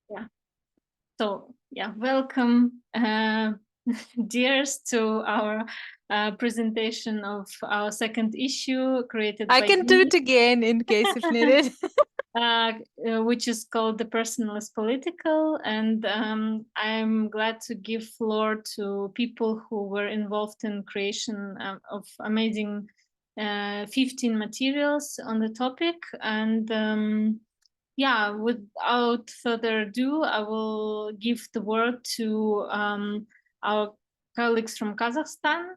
Yeah. So yeah, welcome, dears, to our presentation of our second issue created I by can do me, it again in case if needed. which is called The Personal is Political. And I'm glad to give floor to people who were involved in creation of amazing 15 materials on the topic. And yeah, without further ado, I will give the word to our colleagues from Kazakhstan,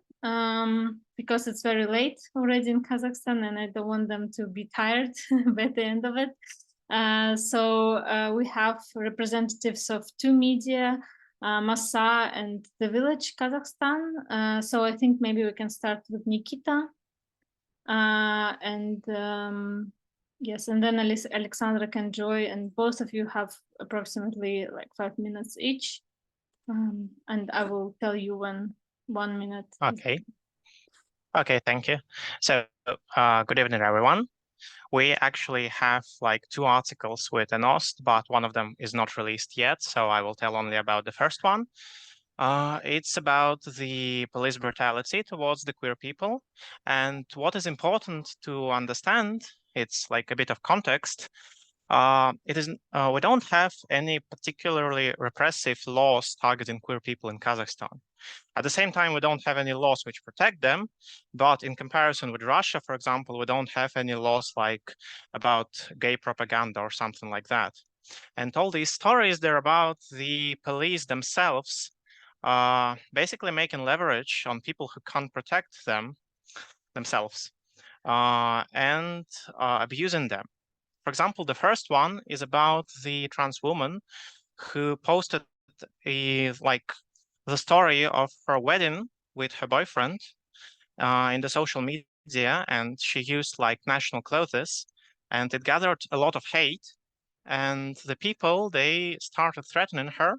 because it's very late already in Kazakhstan and I don't want them to be tired by the end of it. So we have representatives of two media, Masa and The Village Kazakhstan. So I think maybe we can start with Nikita. Yes, and then Alexandra can join, and both of you have approximately like 5 minutes each. And I will tell you when 1 minute. Okay. Okay, thank you. So, good evening, everyone. We actually have like 2 articles with n-ost, but one of them is not released yet, so I will tell only about the first one. It's about the police brutality towards the queer people. And what is important to understand, it's like a bit of context. We don't have any particularly repressive laws targeting queer people in Kazakhstan. At the same time, we don't have any laws which protect them, but in comparison with Russia, for example, we don't have any laws like about gay propaganda or something like that. And all these stories, they're about the police themselves, basically making leverage on people who can't protect themselves, and abusing them. For example, the first one is about the trans woman who posted the story of her wedding with her boyfriend in the social media, and she used like national clothes, and it gathered a lot of hate. And the people, they started threatening her,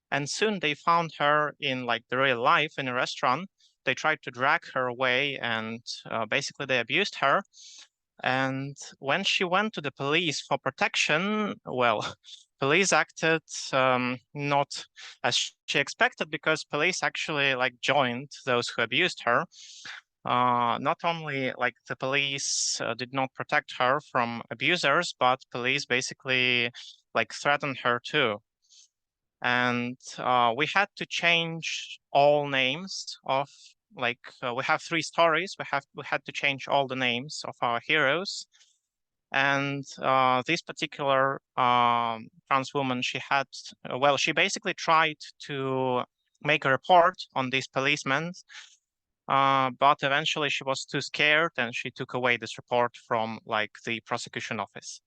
and soon they found her in like the real life in a restaurant. They tried to drag her away, and basically they abused her. And when she went to the police for protection, well, police acted not as she expected, because police actually like joined those who abused her. Not only like the police did not protect her from abusers, but police basically like threatened her too. And we had to change all names of we have 3 stories. We had to change all the names of our heroes. And this particular trans woman, she had, she basically tried to make a report on these policemen, but eventually she was too scared and she took away this report from like the prosecution office.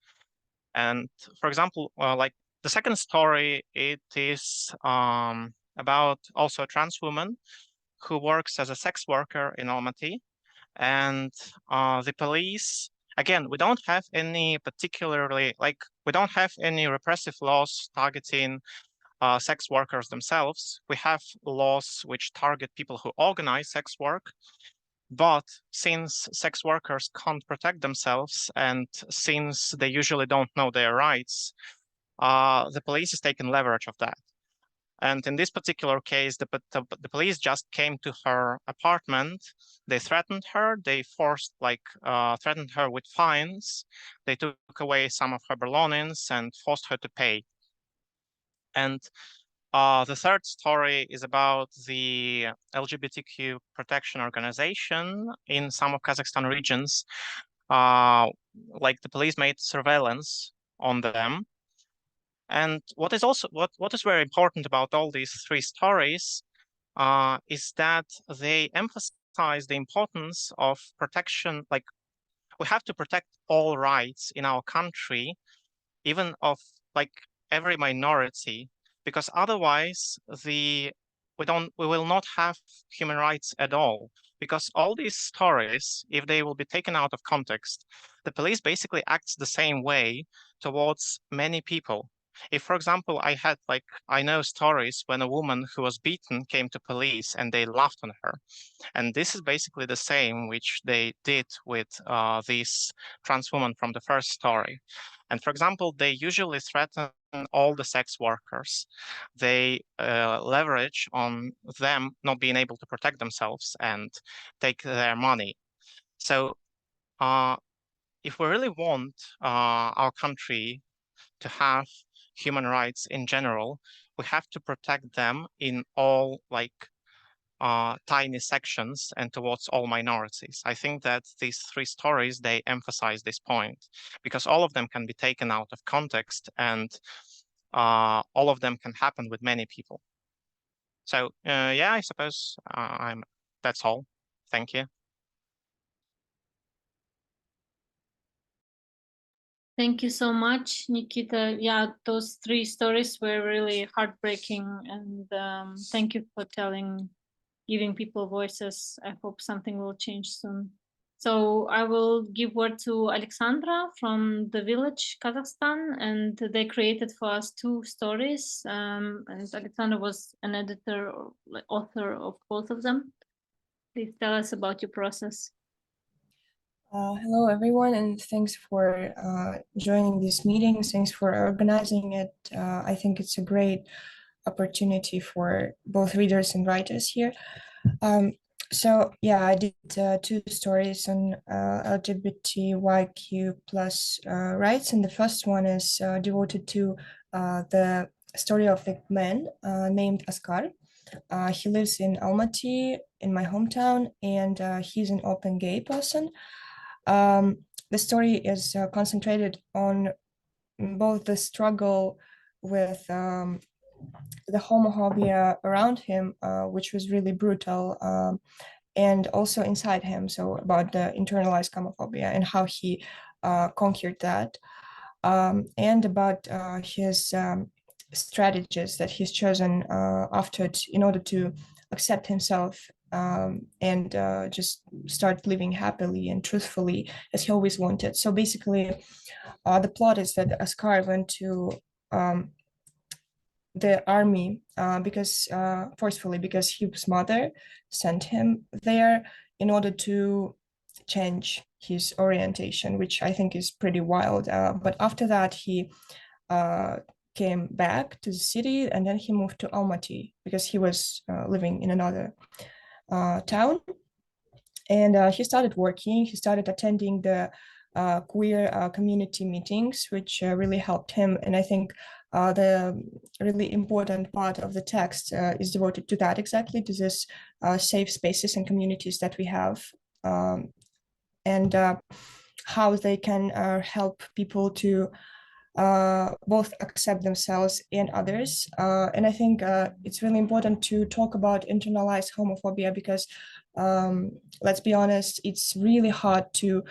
And for example, like the second story, it is about also a trans woman who works as a sex worker in Almaty. And the police, again, we don't have any we don't have any repressive laws targeting sex workers themselves. We have laws which target people who organize sex work. But since sex workers can't protect themselves, and since they usually don't know their rights, the police is taking leverage of that. And in this particular case, the police just came to her apartment. They threatened her. They threatened her with fines. They took away some of her belongings and forced her to pay. And the third story is about the LGBTIQ protection organization in some of Kazakhstan regions. Like the police made surveillance on them. And what is very important about all these 3 stories is that they emphasize the importance of protection. Like, we have to protect all rights in our country, even of like every minority, because otherwise we will not have human rights at all. Because all these stories, if they will be taken out of context, the police basically acts the same way towards many people. If, for example, I know stories when a woman who was beaten came to police and they laughed on her. And this is basically the same which they did with this trans woman from the first story. And for example, they usually threaten all the sex workers. They leverage on them not being able to protect themselves and take their money. So if we really want our country to have human rights in general, we have to protect them in all tiny sections and towards all minorities. I think that these three stories, they emphasize this point because all of them can be taken out of context and all of them can happen with many people. So yeah, I suppose that's all. Thank you. Thank you so much, Nikita. Yeah, those three stories were really heartbreaking, and thank you for giving people voices. I hope something will change soon. So I will give word to Alexandra from the village, Kazakhstan, and they created for us two stories. And Alexandra was an editor or author of both of them. Please tell us about your process. Hello, everyone, and thanks for joining this meeting. Thanks for organizing it. I think it's a great opportunity for both readers and writers here. So yeah, I did two stories on LGBTIQ plus rights, and the first one is devoted to the story of a man named Askar. He lives in Almaty, in my hometown, and he's an open gay person. The story is concentrated on both the struggle with the homophobia around him, which was really brutal, and also inside him. So about the internalized homophobia and how he conquered that, and about his strategies that he's chosen in order to accept himself and just start living happily and truthfully as he always wanted. So basically, the plot is that Askar went to the army forcefully because his mother sent him there in order to change his orientation, which I think is pretty wild. But after that, he came back to the city, and then he moved to Almaty because he was living in another town. And he started working, he started attending the queer community meetings, which really helped him. And I think the really important part of the text is devoted to that, exactly, to this safe spaces and communities that we have, and how they can help people to both accept themselves and others. And I think it's really important to talk about internalized homophobia because, let's be honest, it's really hard to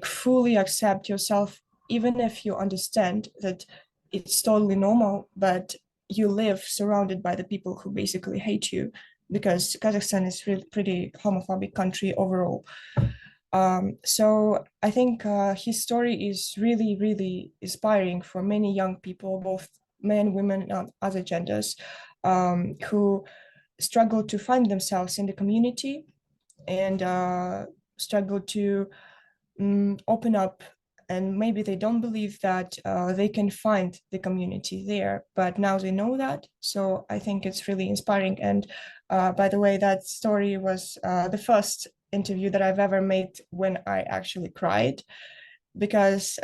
fully accept yourself, even if you understand that it's totally normal, but you live surrounded by the people who basically hate you, because Kazakhstan is really pretty homophobic country overall. So I think his story is really, really inspiring for many young people, both men, women, and other genders, who struggle to find themselves in the community and struggle to open up. And maybe they don't believe that they can find the community there, but now they know that. So I think it's really inspiring. And by the way, that story was the first interview that I've ever made when I actually cried, because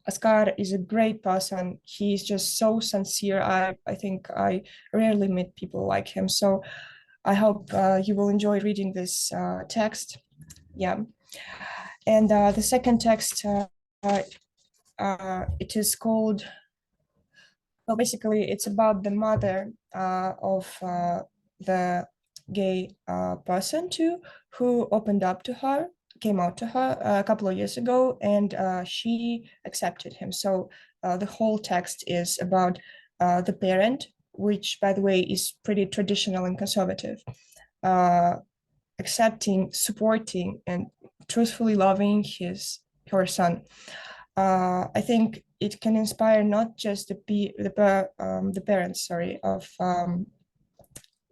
Askar is a great person. He's just so sincere. I think I rarely meet people like him. So I hope you will enjoy reading this text. Yeah. And the second text, it is called, well, basically it's about the mother of the gay person too, who opened up to her, came out to her a couple of years ago, and she accepted him. So the whole text is about the parent, which, by the way, is pretty traditional and conservative, accepting, supporting, and truthfully loving her son. I think it can inspire not just the parents, of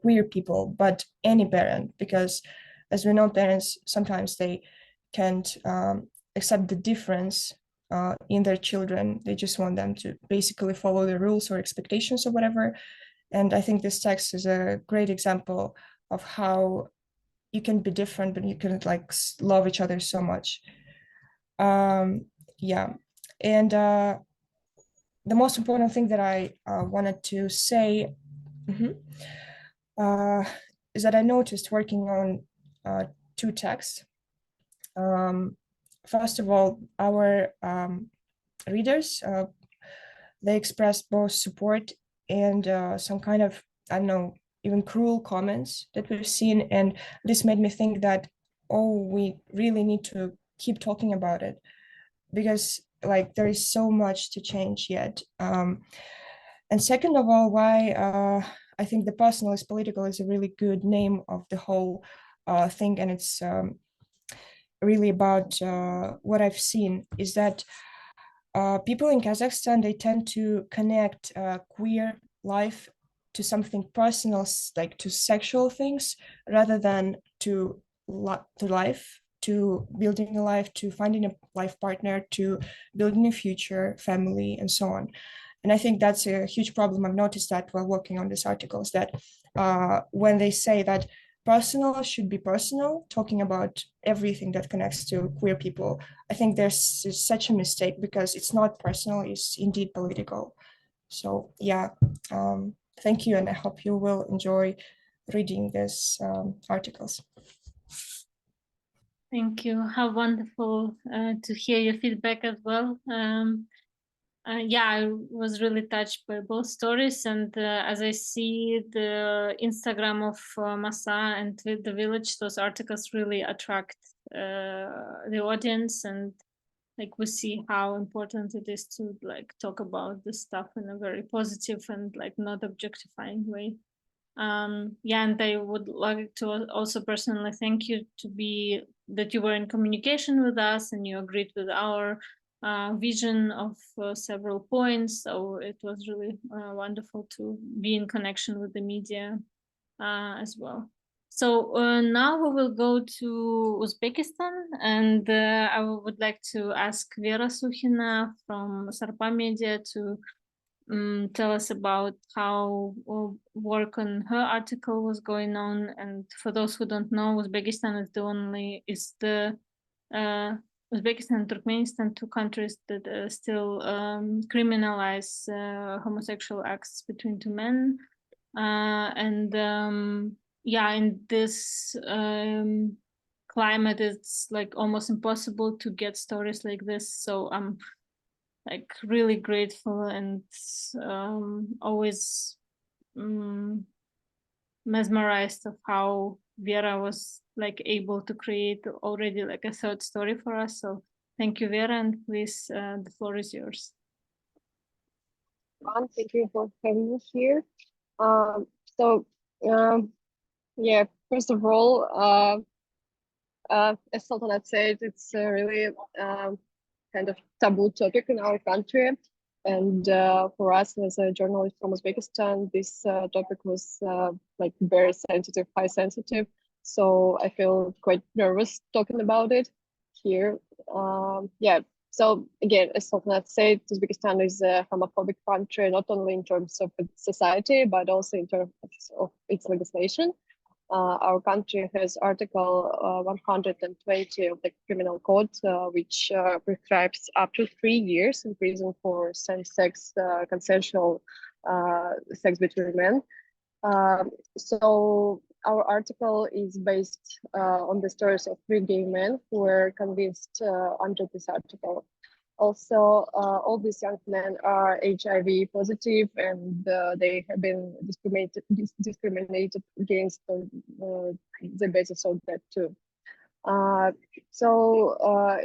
queer people, but any parent, because as we know, parents sometimes they can't accept the difference in their children. They just want them to basically follow the rules or expectations or whatever. And I think this text is a great example of how you can be different, but you can like love each other so much. Yeah, and the most important thing that I wanted to say is that I noticed working on two texts. First of all, our readers, they expressed both support and some kind of, I don't know, even cruel comments that we've seen. And this made me think that, oh, we really need to keep talking about it, because like there is so much to change yet. And second of all, why I think the personal is political is a really good name of the whole thing. And it's really about what I've seen is that people in Kazakhstan, they tend to connect queer life to something personal, like to sexual things, rather than to life, to building a life, to finding a life partner, to building a future, family, and so on. And I think that's a huge problem. I've noticed that while working on this article, is that when they say that personal should be personal, talking about everything that connects to queer people, I think there's such a mistake, because it's not personal, it's indeed political. So yeah, thank you, and I hope you will enjoy reading these articles. Thank you. How wonderful to hear your feedback as well. Yeah, I was really touched by both stories, and as I see the Instagram of Masa and the village, those articles really attract the audience, and like we see how important it is to like talk about this stuff in a very positive and like not objectifying way. Yeah, and I would like to also personally thank you that you were in communication with us and you agreed with our vision of several points. So it was really wonderful to be in connection with the media as well. So now we will go to Uzbekistan, and I would like to ask Vera Sukhina from Sarpa Media to tell us about how work on her article was going on. And for those who don't know, Uzbekistan is the Uzbekistan and Turkmenistan, two countries that still criminalize homosexual acts between two men. Yeah, in this climate, it's like almost impossible to get stories like this. So I'm like really grateful and always mesmerized of how Vera was like able to create already like a third story for us. So thank you, Vera, and please, the floor is yours. Thank you for having me here. So yeah, first of all, as Sultanat said, it's a really kind of taboo topic in our country. And for us as a journalist from Uzbekistan, this topic was like very sensitive, high sensitive. So I feel quite nervous talking about it here. Yeah, so again, as Sultanat said, Uzbekistan is a homophobic country, not only in terms of its society, but also in terms of its legislation. Our country has Article 120 of the Criminal Code, which prescribes up to 3 years in prison for same-sex consensual sex between men. So our article is based on the stories of 3 gay men who were convinced under this article. Also, all these young men are HIV positive, and they have been discriminated against on the basis of that too. So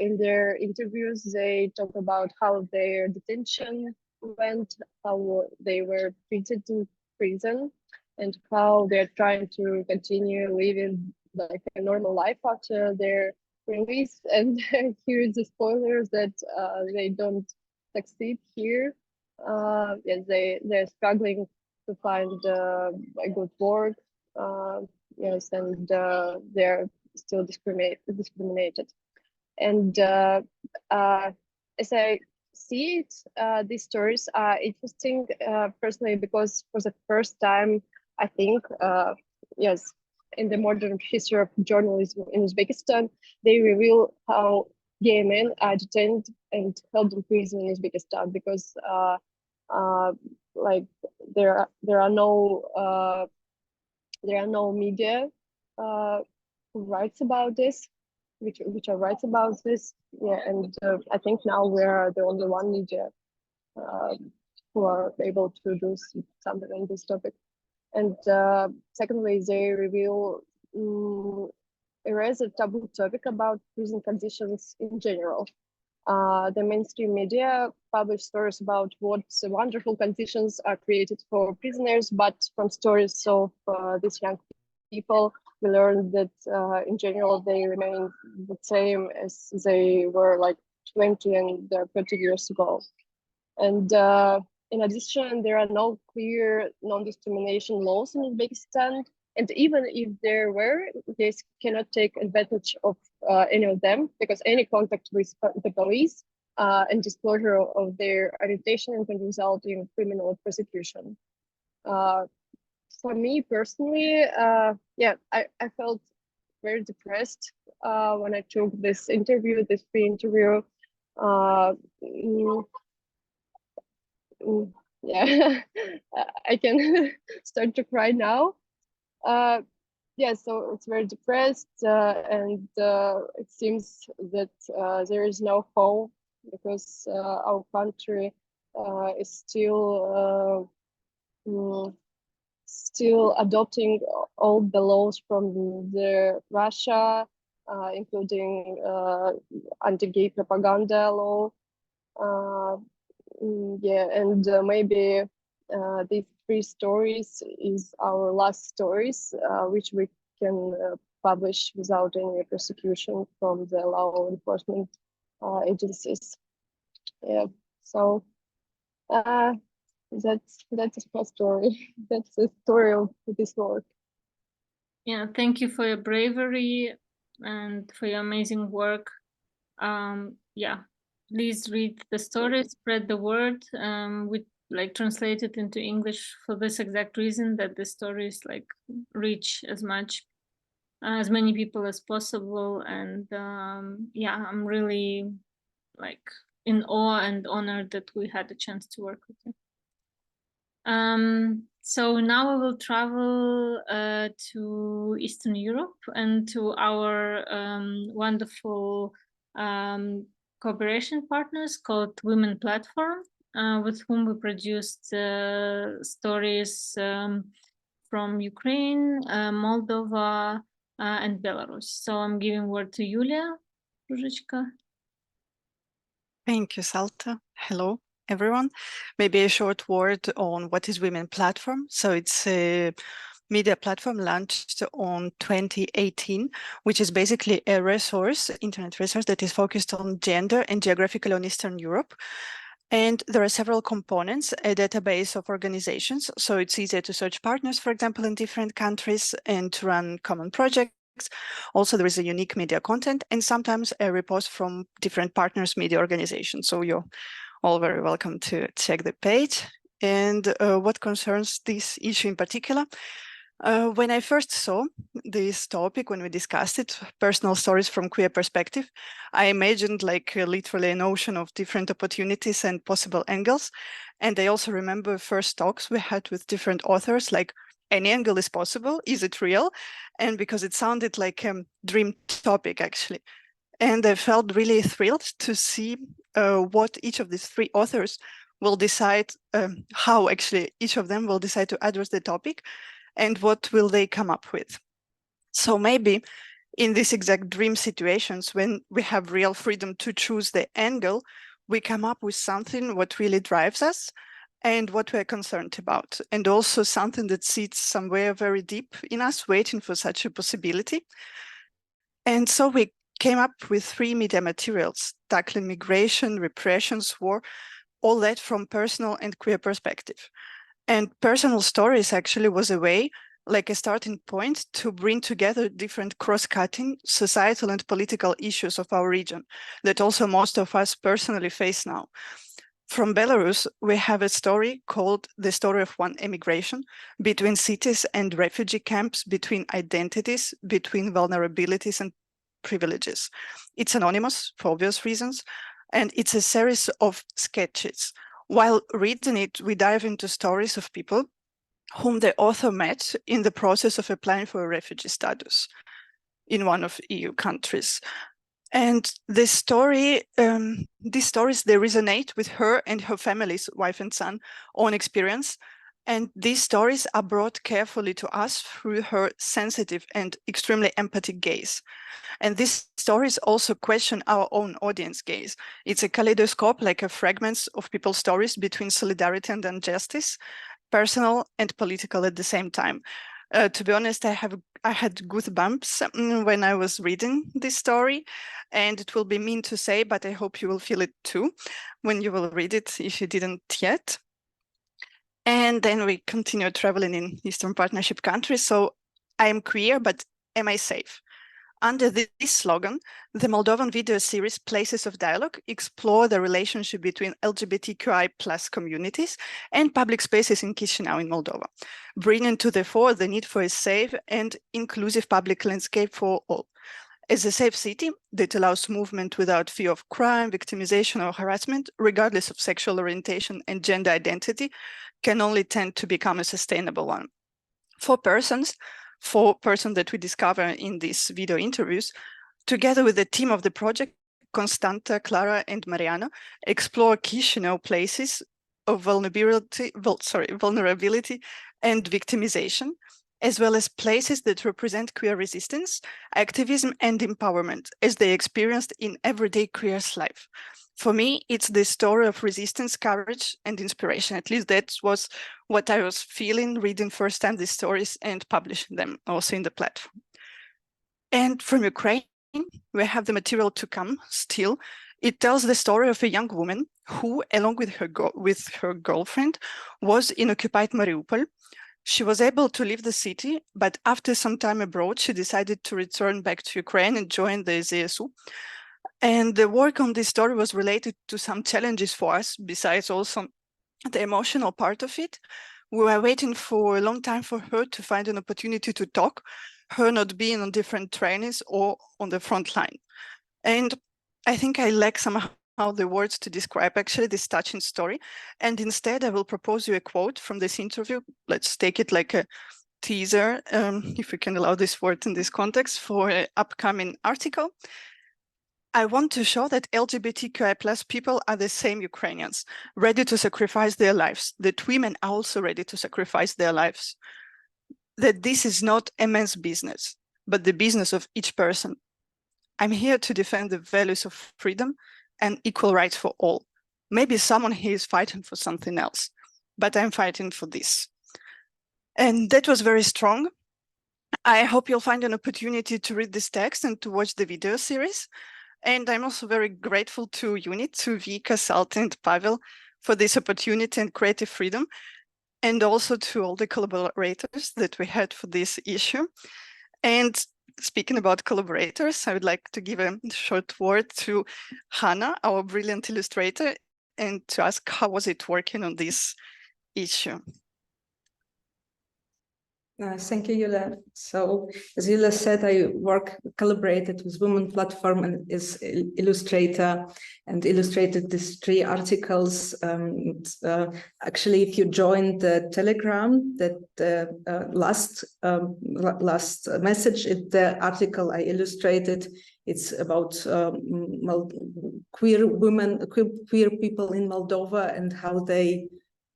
in their interviews, they talk about how their detention went, how they were treated in prison, and how they're trying to continue living like a normal life after their release. And here's the spoilers that they don't succeed here. Yes, they're struggling to find a good work. Yes, and they're still discriminated. And as I see it, these stories are interesting personally because for the first time, I think, yes, in the modern history of journalism in Uzbekistan, they reveal how gay men are detained and held in prison in Uzbekistan because like there are no media who writes about this, which are writes about this. Yeah, and I think now we are the only one media who are able to do something on this topic. And secondly, they reveal erase a taboo topic about prison conditions in general. The mainstream media publish stories about what wonderful conditions are created for prisoners, but from stories of these young people, we learned that in general they remain the same as they were like 20 and 30 years ago. And in addition, there are no clear non-discrimination laws in Uzbekistan. And even if there were, they cannot take advantage of any of them because any contact with the police and disclosure of their orientation can result in criminal prosecution. For me personally, yeah, I felt very depressed when I took this interview, this free interview. Yeah, I can start to cry now. Yeah, so it's very depressed and it seems that there is no hope because our country is still adopting all the laws from the Russia, including anti-gay propaganda law. Yeah, and maybe these three stories is our last stories, which we can publish without any persecution from the law enforcement agencies. Yeah, so that's my story. That's the story of this work. Yeah, thank you for your bravery and for your amazing work. Yeah, please read the story, spread the word. We like translate it into English for this exact reason that the stories like reach as many people as possible. And yeah, I'm really like in awe and honored that we had the chance to work with you. So now we will travel to Eastern Europe and to our wonderful cooperation partners called Women Platform, with whom we produced stories from Ukraine, Moldova, and Belarus. So I'm giving word to Yulia Ruzhechka. Thank you, Salta. Hello, everyone. Maybe a short word on what is Women Platform. So it's a media platform launched on 2018, which is basically a resource, internet resource that is focused on gender and geographically on Eastern Europe. And there are several components, a database of organizations. So it's easier to search partners, for example, in different countries and to run common projects. Also, there is a unique media content and sometimes a report from different partners, media organizations. So you're all very welcome to check the page. And what concerns this issue in particular, when I first saw this topic, when we discussed it, personal stories from queer perspective, I imagined like literally an ocean of different opportunities and possible angles. And I also remember first talks we had with different authors, like any angle is possible, is it real? And because it sounded like a dream topic, actually. And I felt really thrilled to see what each of these three authors will decide, how actually each of them will decide to address the topic and what will they come up with. So maybe in these exact dream situations, when we have real freedom to choose the angle, we come up with something what really drives us and what we're concerned about, and also something that sits somewhere very deep in us, waiting for such a possibility. And so we came up with 3 media materials, tackling migration, repressions, war, all that from personal and queer perspective. And personal stories actually was a way like a starting point to bring together different cross-cutting societal and political issues of our region that also most of us personally face now. From Belarus, we have a story called The Story of One Emigration, between cities and refugee camps, between identities, between vulnerabilities and privileges. It's anonymous for obvious reasons, and it's a series of sketches. While reading it, we dive into stories of people whom the author met in the process of applying for a refugee status in one of EU countries. And this story, these stories, they resonate with her and her family's wife and son own experience. And these stories are brought carefully to us through her sensitive and extremely empathic gaze. And these stories also question our own audience gaze. It's a kaleidoscope, like a fragments of people's stories between solidarity and injustice, personal and political at the same time. To be honest, I had goosebumps when I was reading this story, and it will be mean to say, but I hope you will feel it too when you will read it if you didn't yet. And then we continue traveling in Eastern Partnership countries. So I am queer, but am I safe? Under this slogan, the Moldovan video series Places of Dialogue explore the relationship between LGBTQI+ communities and public spaces in Chisinau in Moldova, bringing to the fore the need for a safe and inclusive public landscape for all. As a safe city that allows movement without fear of crime, victimization, or harassment, regardless of sexual orientation and gender identity, can only tend to become a sustainable one. Four persons that we discover in these video interviews, together with the team of the project, Constanta, Clara, and Mariana, explore Chisinau places of vulnerability and victimization, as well as places that represent queer resistance, activism, and empowerment, as they experienced in everyday queer's life. For me, it's the story of resistance, courage, and inspiration. At least that was what I was feeling reading first time these stories and publishing them also in the platform. And from Ukraine, we have the material to come still. It tells the story of a young woman who, along with her girlfriend, was in occupied Mariupol. She was able to leave the city, but after some time abroad, she decided to return back to Ukraine and join the ZSU. And the work on this story was related to some challenges for us, besides also the emotional part of it. We were waiting for a long time for her to find an opportunity to talk, her not being on different trainings or on the front line. And I think I lack somehow the words to describe actually this touching story. And instead, I will propose you a quote from this interview. Let's take it like a teaser, if we can allow this word in this context, for an upcoming article. I want to show that LGBTQI+ people are the same Ukrainians, ready to sacrifice their lives, that women are also ready to sacrifice their lives, that this is not a man's business, but the business of each person. I'm here to defend the values of freedom and equal rights for all. Maybe someone here is fighting for something else, but I'm fighting for this. And that was very strong. I hope you'll find an opportunity to read this text and to watch the video series. And I'm also very grateful to UNIT, to Vika, Salta, and Pavel for this opportunity and creative freedom, and also to all the collaborators that we had for this issue. And speaking about collaborators, I would like to give a short word to Hannah, our brilliant illustrator, and to ask how was it working on this issue. Thank you, Yulia. So, as Yulia said, I collaborated with Women Platform and as illustrator, and illustrated these 3 articles. Actually, if you join the Telegram, that last message, the article I illustrated, it's about queer women, queer people in Moldova and how they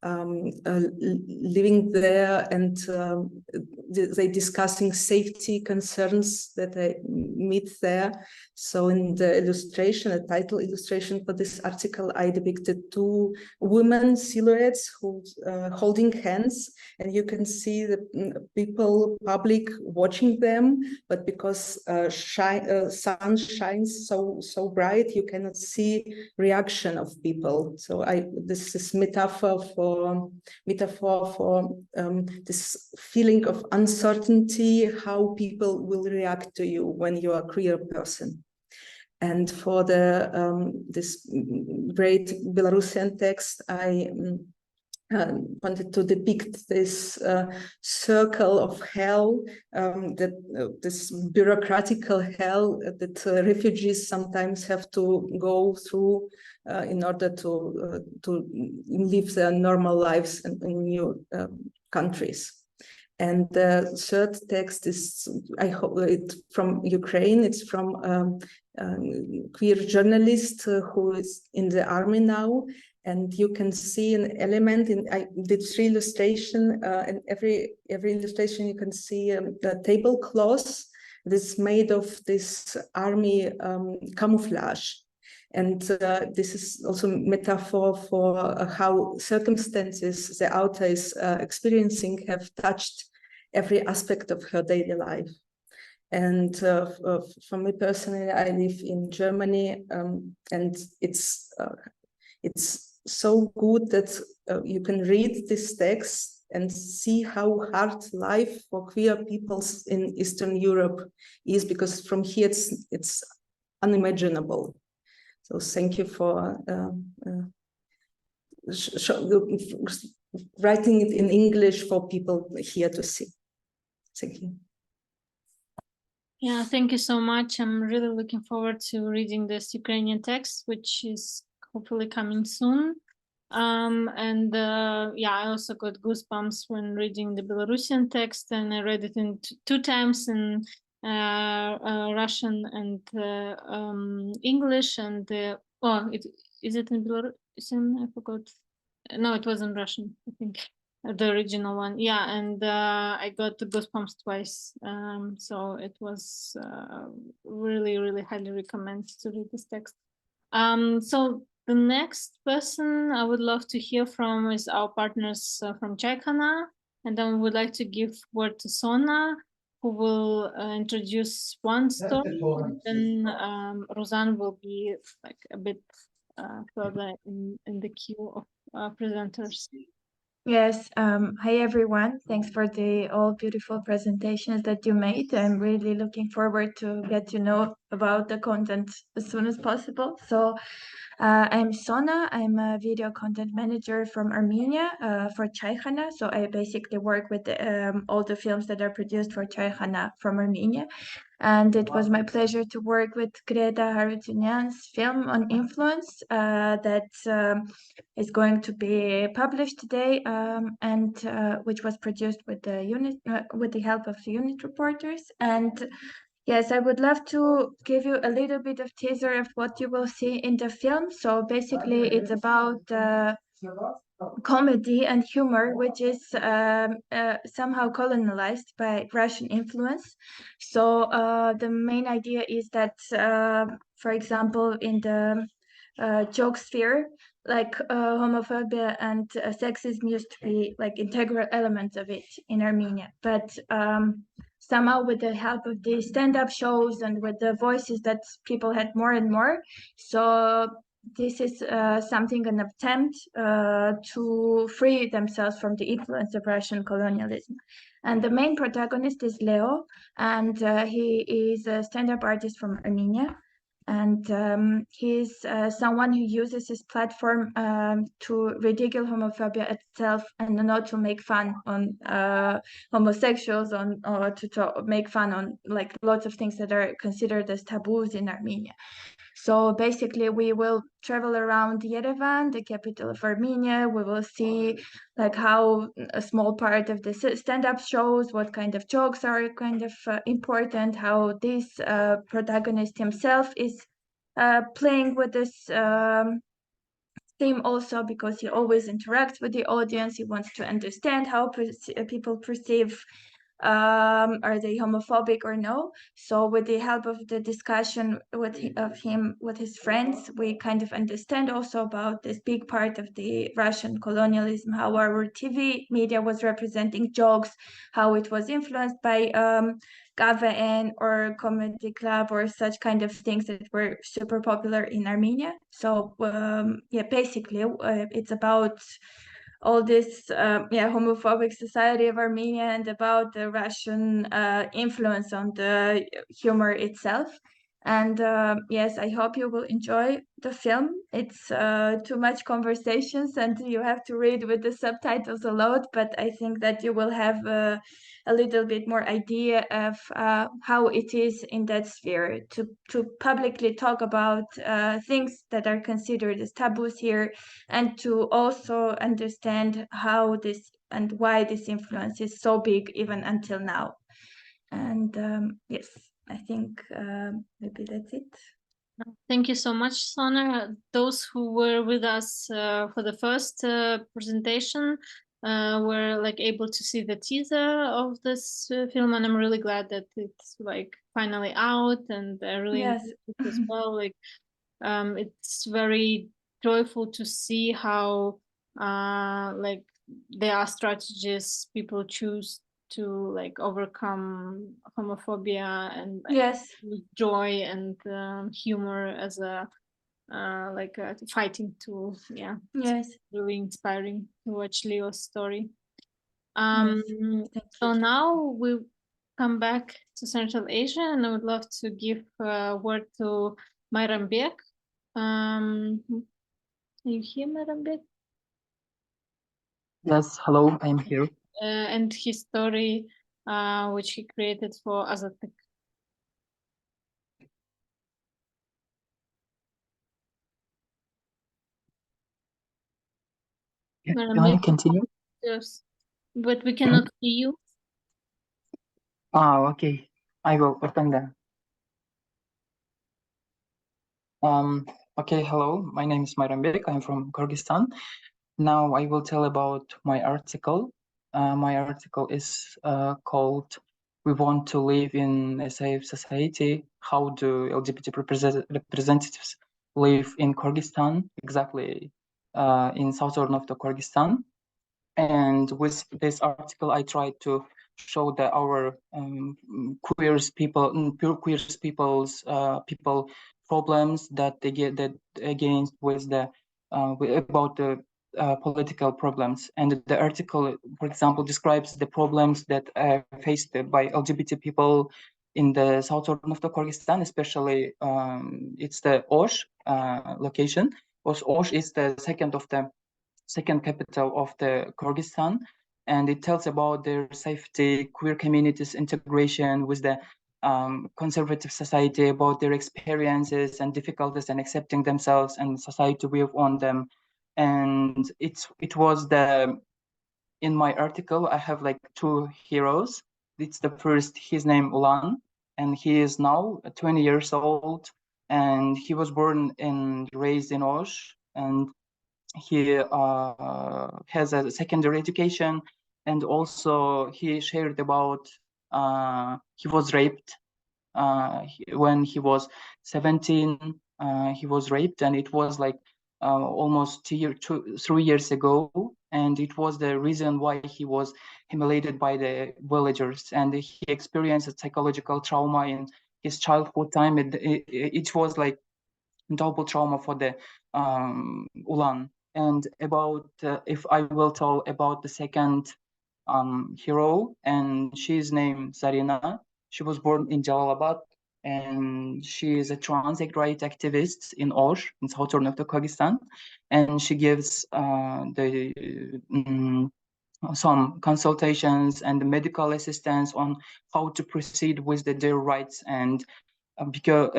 living there, and they discussing safety concerns that they meet there. So in the illustration, a title illustration for this article, I depicted 2 women silhouettes holding hands, and you can see the people, public, watching them, but because sun shines so bright, you cannot see reaction of people. So this is metaphor for this feeling of uncertainty how people will react to you when you are a queer person. And for the this great Belarusian text, I wanted to depict this circle of hell, this bureaucratical hell that refugees sometimes have to go through in order to live their normal lives in new countries. And the third text is, I hope, from Ukraine. It's from a queer journalist who is in the army now. And you can see an element in, I did 3 illustrations, and every illustration you can see the tablecloth that's made of this army camouflage. And this is also a metaphor for how circumstances the author is experiencing have touched every aspect of her daily life. And for me personally, I live in Germany, and it's so good that you can read this text and see how hard life for queer peoples in Eastern Europe is, because from here it's unimaginable. So thank you for writing it in English for people here to see. Thank you. Yeah, thank you so much. I'm really looking forward to reading this Ukrainian text, which is hopefully coming soon. Yeah, I also got goosebumps when reading the Belarusian text, and I read it in 2 times in Russian and English. And is it in Belarusian? I forgot. No, it was in Russian, I think. The original one, yeah, and I got the goosebumps twice, so it was really highly recommend to read this text. So the next person I would love to hear from is our partners from Chaikhana, and then we would like to give word to Sona, who will introduce one story, and then Roseanne will be like a bit further in the queue of presenters. Yes, hi everyone. Thanks for the all beautiful presentations that you made. I'm really looking forward to get to know about the content as soon as possible. So I'm Sona. I'm a video content manager from Armenia for Chaikhana. So I basically work with all the films that are produced for Chaikhana from Armenia. And it was my pleasure to work with Greta Harutyunyan's film on influence that is going to be published today, and which was produced with the help of the unit reporters. And yes, I would love to give you a little bit of teaser of what you will see in the film. So basically, it's about comedy and humor, which is somehow colonized by Russian influence. So the main idea is that, for example, in the joke sphere, like homophobia and sexism used to be like integral elements of it in Armenia. But somehow with the help of the stand-up shows and with the voices that people had more and more, so this is something, an attempt to free themselves from the influence of Russian colonialism. And the main protagonist is Leo, and he is a stand-up artist from Armenia. And he's someone who uses his platform to ridicule homophobia itself and not to make fun on homosexuals, or to make fun on like lots of things that are considered as taboos in Armenia. So basically, we will travel around Yerevan, the capital of Armenia. We will see like how a small part of the stand-up shows, what kind of jokes are kind of important, how this protagonist himself is playing with this theme also, because he always interacts with the audience. He wants to understand how people perceive are they homophobic or no. So with the help of the discussion with his friends, we kind of understand also about this big part of the Russian colonialism, how our TV media was representing jokes, how it was influenced by KVN or Comedy Club or such kind of things that were super popular in Armenia. So yeah, basically it's about all this homophobic society of Armenia and about the Russian influence on the humor itself. And yes, I hope you will enjoy the film. It's too much conversations and you have to read with the subtitles a lot, but I think that you will have a little bit more idea of how it is in that sphere to publicly talk about things that are considered as taboos here, and to also understand how this and why this influence is so big even until now. And yes, I think maybe that's it. Thank you so much, Sona. Those who were with us for the first presentation were like able to see the teaser of this film, and I'm really glad that it's like finally out, and I really Yes. enjoyed it as well. Like, it's very joyful to see how like there are strategies people choose to like overcome homophobia and like, Yes. use joy and humor as a like a fighting tool. Yeah, Yes. it's really inspiring to watch Leo's story. Yes. So now we come back to Central Asia, and I would love to give word to Mayranbek. You hear Mayranbek? Yes, hello, I'm here. And his story, which he created for Azatek. Can I continue? Yes, but we cannot see you. Okay. I will open the. Okay, hello. My name is Mayranbek. I'm from Kyrgyzstan. Now I will tell about my article. My article is called "We Want to Live in a Safe Society. How do LGBT representatives live in Kyrgyzstan?" Exactly, in southern of the Kyrgyzstan. And with this article, I tried to show that our queers people's people problems that they get that against with the about the political problems. And the article, for example, describes the problems that are faced by LGBT people in the southern of the Kyrgyzstan, especially it's the Osh location. Osh is the second capital of the Kyrgyzstan, and it tells about their safety, queer communities integration with the conservative society, about their experiences and difficulties and accepting themselves and society view on them. And it was in my article, I have like two heroes. It's the first, his name Ulan, and he is now 20 years old, and he was born and raised in Osh, and he has a secondary education, and also he shared about he was raped when he was 17. He was raped, and it was like almost 3 years ago, and it was the reason why he was humiliated by the villagers, and he experienced a psychological trauma in his childhood time. It was like double trauma for the Ulan. And about if I will tell about the second hero, and she's named Zarina. She was born in Jalalabad, and she is a trans rights activist in Osh, in southern of the Kyrgyzstan, and she gives some consultations and medical assistance on how to proceed with their rights. And because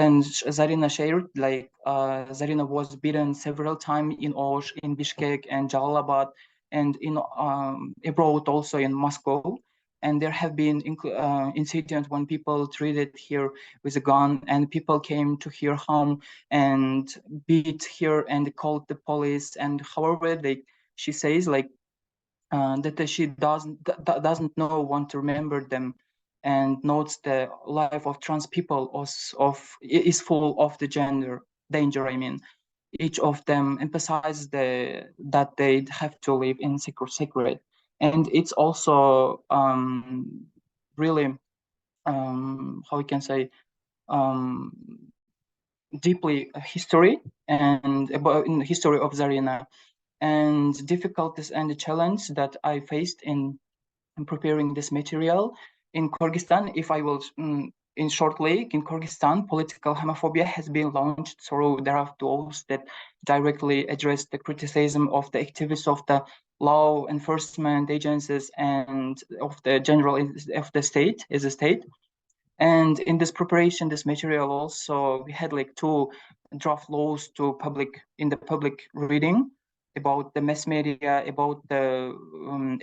Zarina shared like Zarina was beaten several times in Osh, in Bishkek and Jalalabad, and in abroad also in Moscow. And there have been incidents when people treated her with a gun, and people came to her home and beat her and called the police. And however, she says like that she doesn't know, want to remember them, and notes the life of trans people is full of the gender danger. I mean, each of them emphasizes that they have to live in secret. And it's also really how we can say deeply history and about in the history of Zarina. and difficulties and the challenge that I faced in preparing this material. In Kyrgyzstan, if I will in shortly, in Kyrgyzstan, political homophobia has been launched through draft laws that directly address the criticism of the activists of the law enforcement agencies and of the general of the state as a state. And in this preparation, this material also, we had like 2 draft laws to public in the public reading about the mass media, about the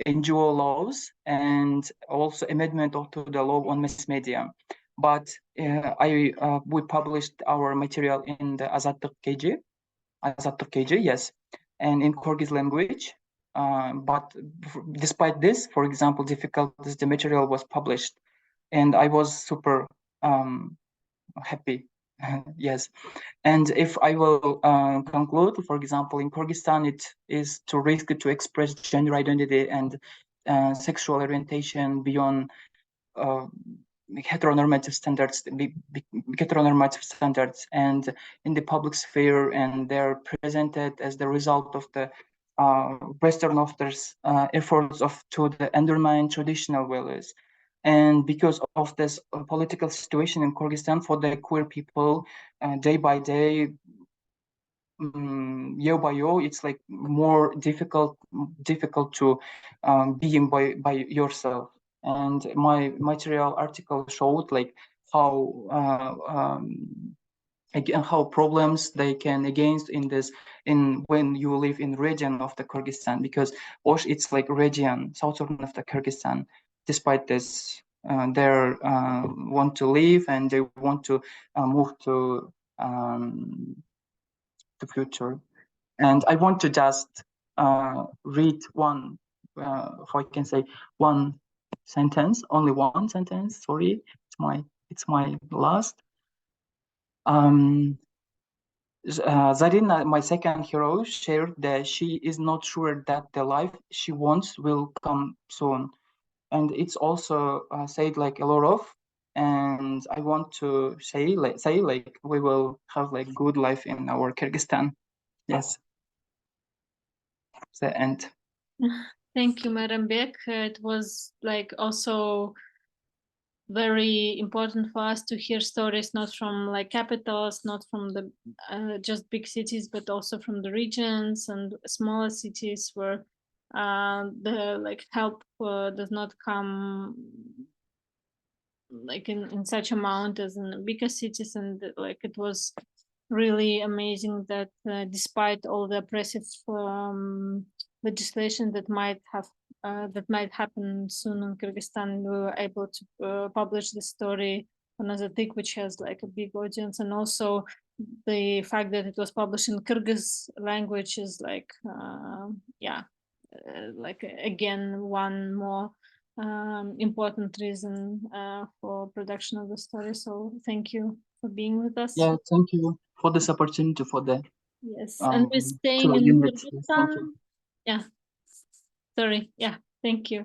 NGO laws, and also amendment to the law on mass media. But we published our material in the Azatlık KG, yes, and in Kyrgyz language. But despite this, for example, difficulties, the material was published, and I was super happy. Yes, and if I will conclude, for example, in Kyrgyzstan, it is too risky to express gender identity and sexual orientation beyond heteronormative standards, and in the public sphere, and they're presented as the result of the Western authors' efforts to undermine traditional values. And because of this political situation in Kyrgyzstan for the queer people, day by day, year by year, it's like more difficult to being by yourself. And my material article showed like how again how problems they can against in when you live in region of the Kyrgyzstan, because Osh it's like region southern of the Kyrgyzstan. Despite this, they want to leave and they want to move to the future. And I want to just read one, if I can say, one sentence, only one sentence. Sorry, it's my last. Zarina, my second hero, shared that she is not sure that the life she wants will come soon, and it's also said like a lot of. And I want to say like we will have like good life in our Kyrgyzstan. Yes. The end. Thank you, Madam Beck. It was like also very important for us to hear stories not from like capitals, not from the just big cities, but also from the regions and smaller cities where the like help does not come like in such amount as in bigger cities. And like it was really amazing that despite all the oppressive legislation that might happen soon in Kyrgyzstan, we were able to publish the story on Azatik, which has like a big audience, and also the fact that it was published in Kyrgyz language is like like again one more important reason for production of the story. So thank you for being with us. Yeah, thank you for this opportunity for the yes, and we're staying in Kyrgyzstan. Yeah, sorry. Yeah, thank you.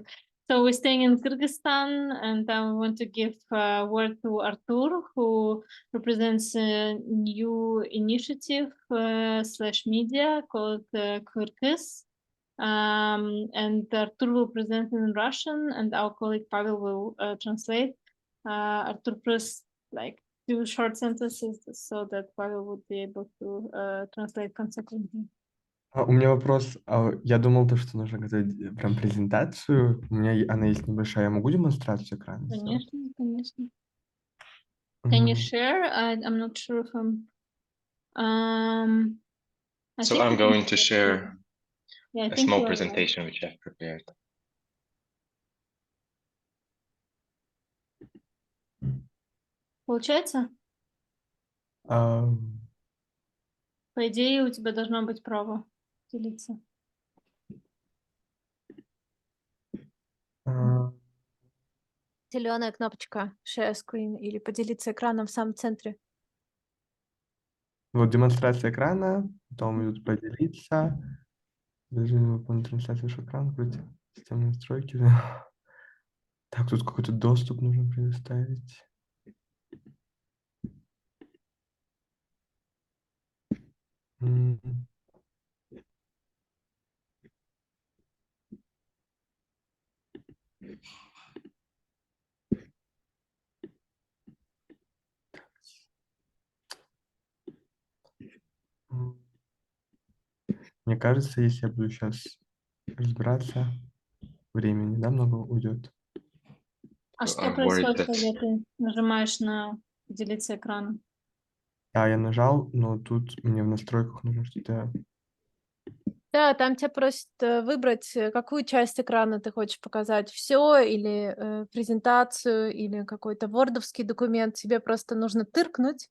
So we're staying in Kyrgyzstan, and I want to give word to Artur, who represents a new initiative slash media called Kyrgyz. And Artur will present in Russian, and our colleague Pavel will translate. Artur, please, like 2 short sentences so that Pavel would be able to translate consequently. У меня вопрос. Я думал, что нужно готовить прям презентацию. У меня она есть небольшая. Я могу демонстрацию экрана сделать? Конечно, конечно. Can you share? I'm not sure if I'm... So I'm going to share a small presentation which I've prepared. Получается? По идее, у тебя должно быть право делиться. Зеленая кнопочка Share Screen или поделиться экраном в самом центре. Вот демонстрация экрана, потом идут поделиться. Даже не выполнить трансляцию с экрана, вроде системные настройки. Так, тут какой-то доступ нужно предоставить. мне кажется, если я буду сейчас разбираться, времени, да, много уйдет. А что I'm worried происходит, that когда ты нажимаешь на поделиться экраном? Да, я нажал, но тут мне в настройках нужно что-то... Да, там тебя просят выбрать, какую часть экрана ты хочешь показать. Все или презентацию, или какой-то вордовский документ. Тебе просто нужно тыркнуть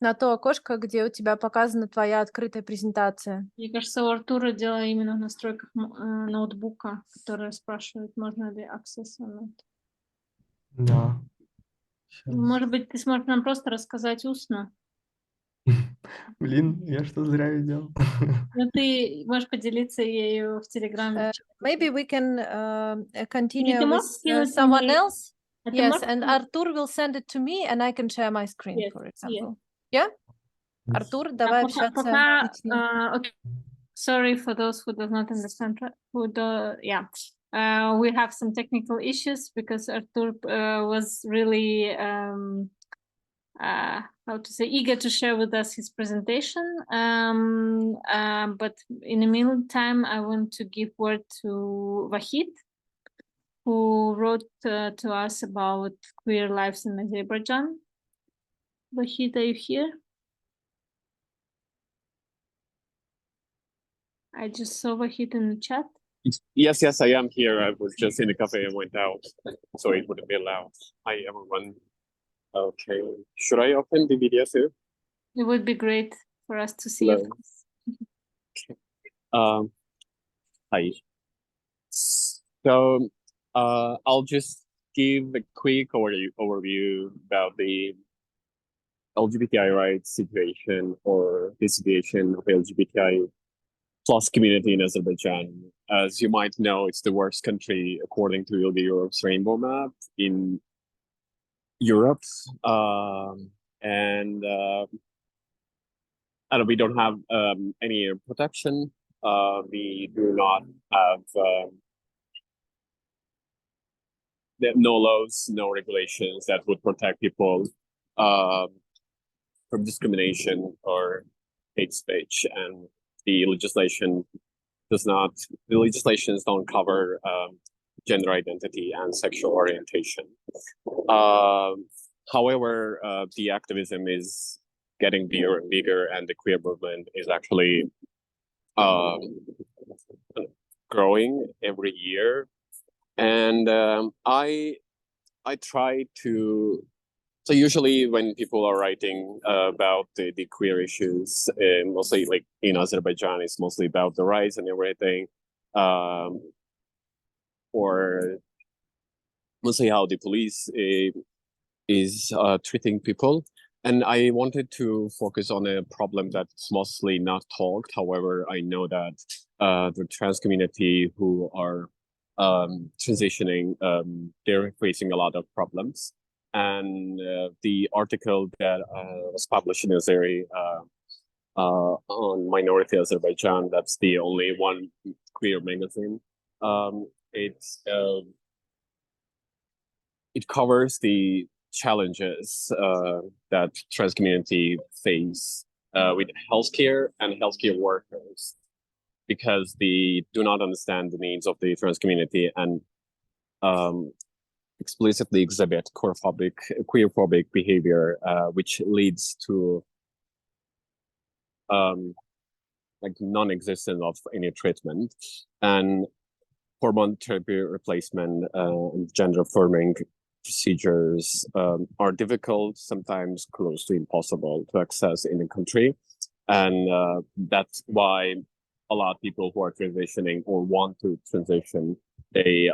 на то окошко, где у тебя показана твоя открытая презентация. Мне кажется, у Артура дело именно в настройках ноутбука, которые спрашивают, можно ли access or not. Да. Сейчас. Может быть, ты сможешь нам просто рассказать устно? Блин, я что зря видел? Ну, ты можешь поделиться ею в Телеграме. Maybe we can Или continue ты with можешь скинуть someone мне... else. А ты Yes, можешь and скинуть? Artur will send it to me, and I can share my screen, Yes, for yes. example. Yeah? Артур, А давай общаться. лично. okay. Sorry for those who does not understand. Yeah. We have some technical issues because Artur was really how to say, eager to share with us his presentation. But in the meantime, I want to give word to Vahid, who wrote to us about queer lives in Azerbaijan. Vahid, are you here? I just saw Vahid in the chat. Yes, I am here. I was just in the cafe and went out, so it wouldn't be loud. Hi, everyone. Okay, should I open the video too? It would be great for us to see. Hello. Hi. So, I'll just give a quick overview about the LGBTI rights situation or the situation of LGBTI plus community in Azerbaijan. As you might know, it's the worst country according to ILGA Europe's rainbow map in Europe. And we don't have any protection. We do not have no laws, no regulations that would protect people from discrimination or hate speech, and the legislations don't cover gender identity and sexual orientation. However, the activism is getting bigger and bigger, and the queer movement is actually growing every year. And I try to. So usually when people are writing about the queer issues, mostly like in Azerbaijan, it's mostly about the rights and everything, or mostly how the police is treating people. And I wanted to focus on a problem that's mostly not talked. However, I know that the trans community who are transitioning, they're facing a lot of problems. And the article that was published in Azeri on Minority Azerbaijan, that's the only one queer magazine. It covers the challenges that trans community face with healthcare and healthcare workers, because they do not understand the needs of the trans community and explicitly exhibit queerphobic behavior, which leads to like non-existence of any treatment, and hormone therapy replacement and gender affirming procedures are difficult, sometimes close to impossible to access in the country. And that's why a lot of people who are transitioning or want to transition, they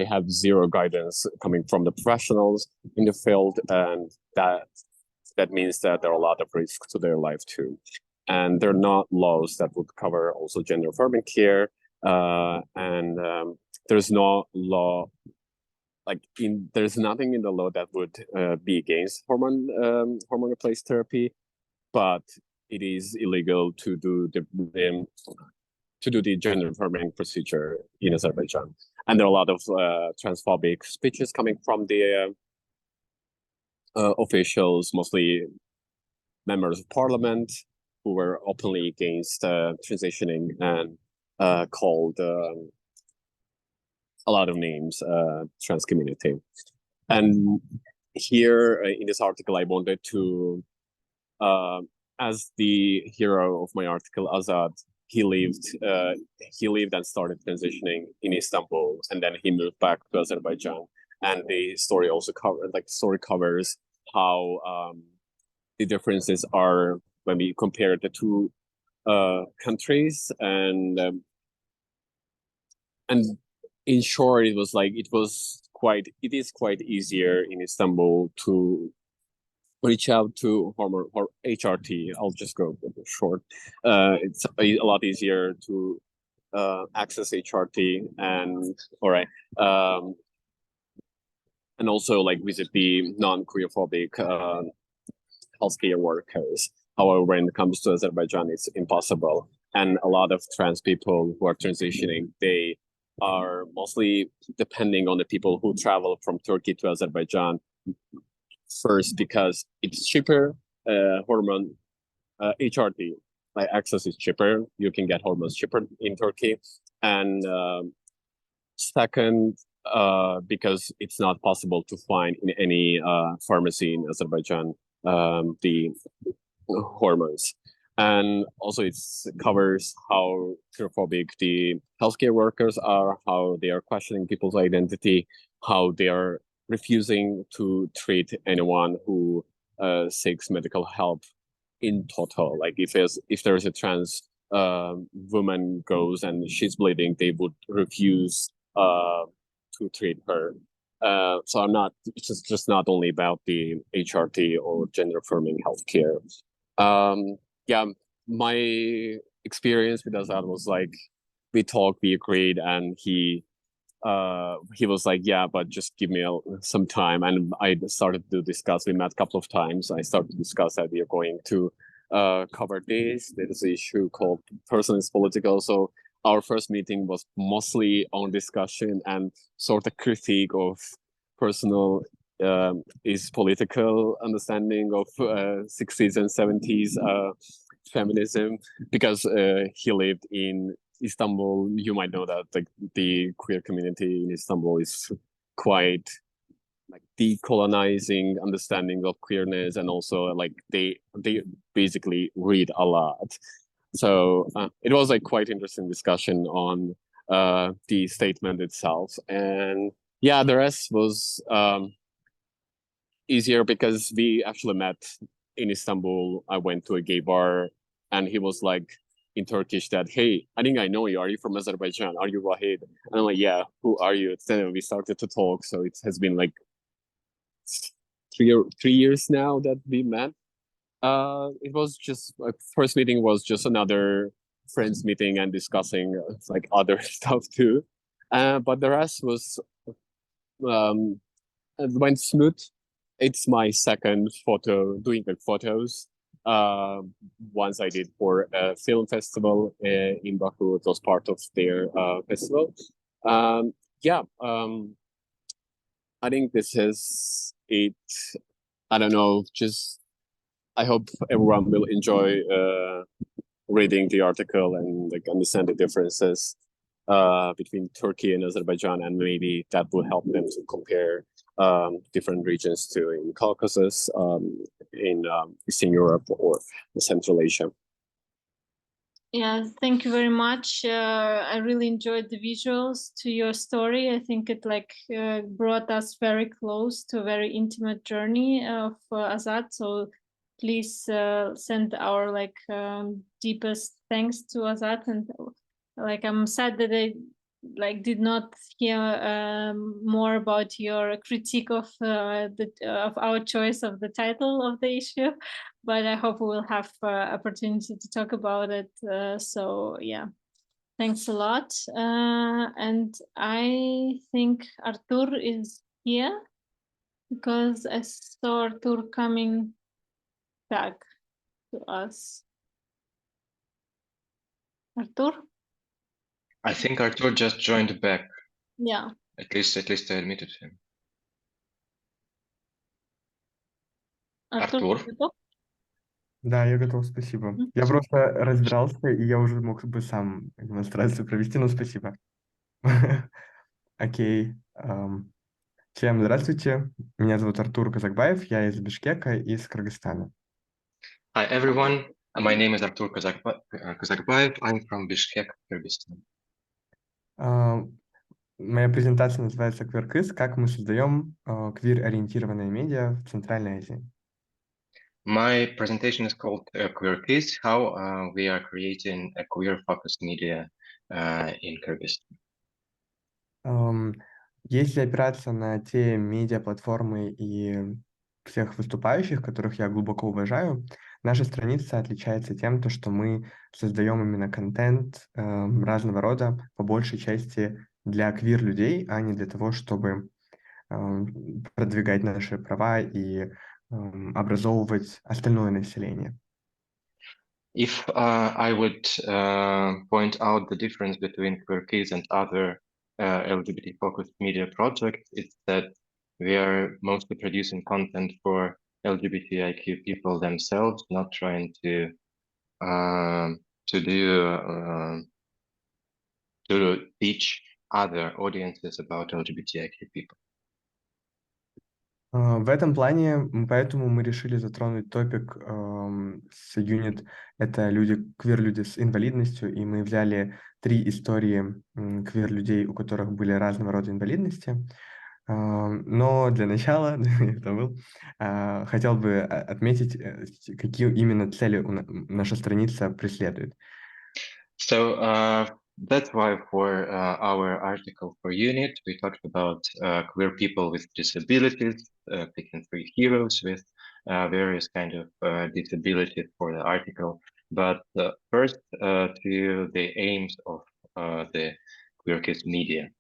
have zero guidance coming from the professionals in the field, and that means that there are a lot of risks to their life too. And there are not laws that would cover also gender affirming care, and there's no law, there's nothing in the law that would be against hormone replacement therapy, but it is illegal to do the gender affirming procedure in Azerbaijan. And there are a lot of transphobic speeches coming from the officials, mostly members of parliament, who were openly against transitioning and called a lot of names trans community. And here in this article, I wanted to, as the hero of my article, Azad, he lived and started transitioning in Istanbul, and then he moved back to Azerbaijan. And the story also covers how the differences are when we compare the two countries, and in short, it is quite easier in Istanbul to reach out to HRT. I'll just go short. It's a lot easier to access HRT and and also like visit the non-queerphobic healthcare workers. However, when it comes to Azerbaijan, it's impossible. And a lot of trans people who are transitioning, they are mostly depending on the people who travel from Turkey to Azerbaijan. First, because it's cheaper, hormone HRT, like access is cheaper. You can get hormones cheaper in Turkey. And second, because it's not possible to find in any pharmacy in Azerbaijan the hormones. And also it covers how queerphobic the healthcare workers are, how they are questioning people's identity, how they are refusing to treat anyone who seeks medical help in total. Like if there's a trans woman goes and she's bleeding, they would refuse to treat her. So it's just not only about the HRT or gender affirming healthcare. Yeah, my experience with Azad was like, we talked, we agreed, and he was like, yeah, but just give me some time. And I started to discuss, we met a couple of times. I started to discuss that we are going to cover this. There's an issue called Person is Political. So our first meeting was mostly on discussion and sort of critique of personal is political understanding of 60s and 70s feminism, because he lived in Istanbul. You might know that like the queer community in Istanbul is quite like decolonizing understanding of queerness, and also like they basically read a lot. So it was like quite interesting discussion on the statement itself. And yeah, the rest was easier because we actually met in Istanbul. I went to a gay bar and he was like in Turkish that, hey, I think I know you. Are you from Azerbaijan? Are you Wahid? And I'm like, yeah, who are you? Then we started to talk. So it has been like 3 years now that we met. It was just like first meeting was just another friends meeting and discussing like other stuff too. But the rest was went smooth. It's my second doing the photos. Once I did for a film festival in Baku. It was part of their festival. Yeah, I think this is it. I don't know, just I hope everyone will enjoy reading the article and like understand the differences between Turkey and Azerbaijan, and maybe that will help them to compare different regions too, in Caucasus, in Eastern Europe or Central Asia. Yeah, thank you very much. I really enjoyed the visuals to your story. I think it brought us very close to a very intimate journey of Azad. So please send our deepest thanks to Azad. And I'm sad that I did not hear more about your critique of our choice of the title of the issue, but I hope we will have opportunity to talk about it. So yeah, thanks a lot. And I think Artur is here because I saw Artur coming back to us. Artur? I think Artur just joined back. Yeah. At least I admitted him. Artur? Да, я готов, спасибо. Я просто разбирался, и я уже мог бы сам демонстрацию провести, но спасибо. Окей. Всем здравствуйте. Меня зовут Артур Казакбаев, я из Бишкека, из Кыргызстана. Hi everyone, my name is Artur Kazakbayev. I'm from Bishkek, Kyrgyzstan. Моя презентация называется «Квир-кыз. Как мы создаем квир-ориентированное медиа в Центральной Азии». My presentation is called Queer Kids, how we are creating a queer-focused media in Kyrgyzstan. Если опираться на те медиаплатформы и всех выступающих, которых я глубоко уважаю, наша страница отличается тем, то, что мы создаем именно контент разного рода, по большей части для квир-людей, а не для того, чтобы продвигать наши права и образовывать остальное население. If I would point out the difference between Queer Kids and other LGBT-focused media projects, it's that we are mostly producing content for LGBTIQ people themselves, not trying to teach other audiences about LGBTIQ people. В этом плане, поэтому мы решили затронуть топик с юнит. Это люди, квир-люди с инвалидностью, и мы взяли 3 истории квир-людей, у которых были разного рода инвалидности. Но для начала, я забыл, хотел бы отметить, какие именно цели наша страница преследует. So that's why for our article for unit, we talked about queer people with disabilities, picking 3 heroes with various kind of disabilities for the article. But first to the aims of the Queer Kids media.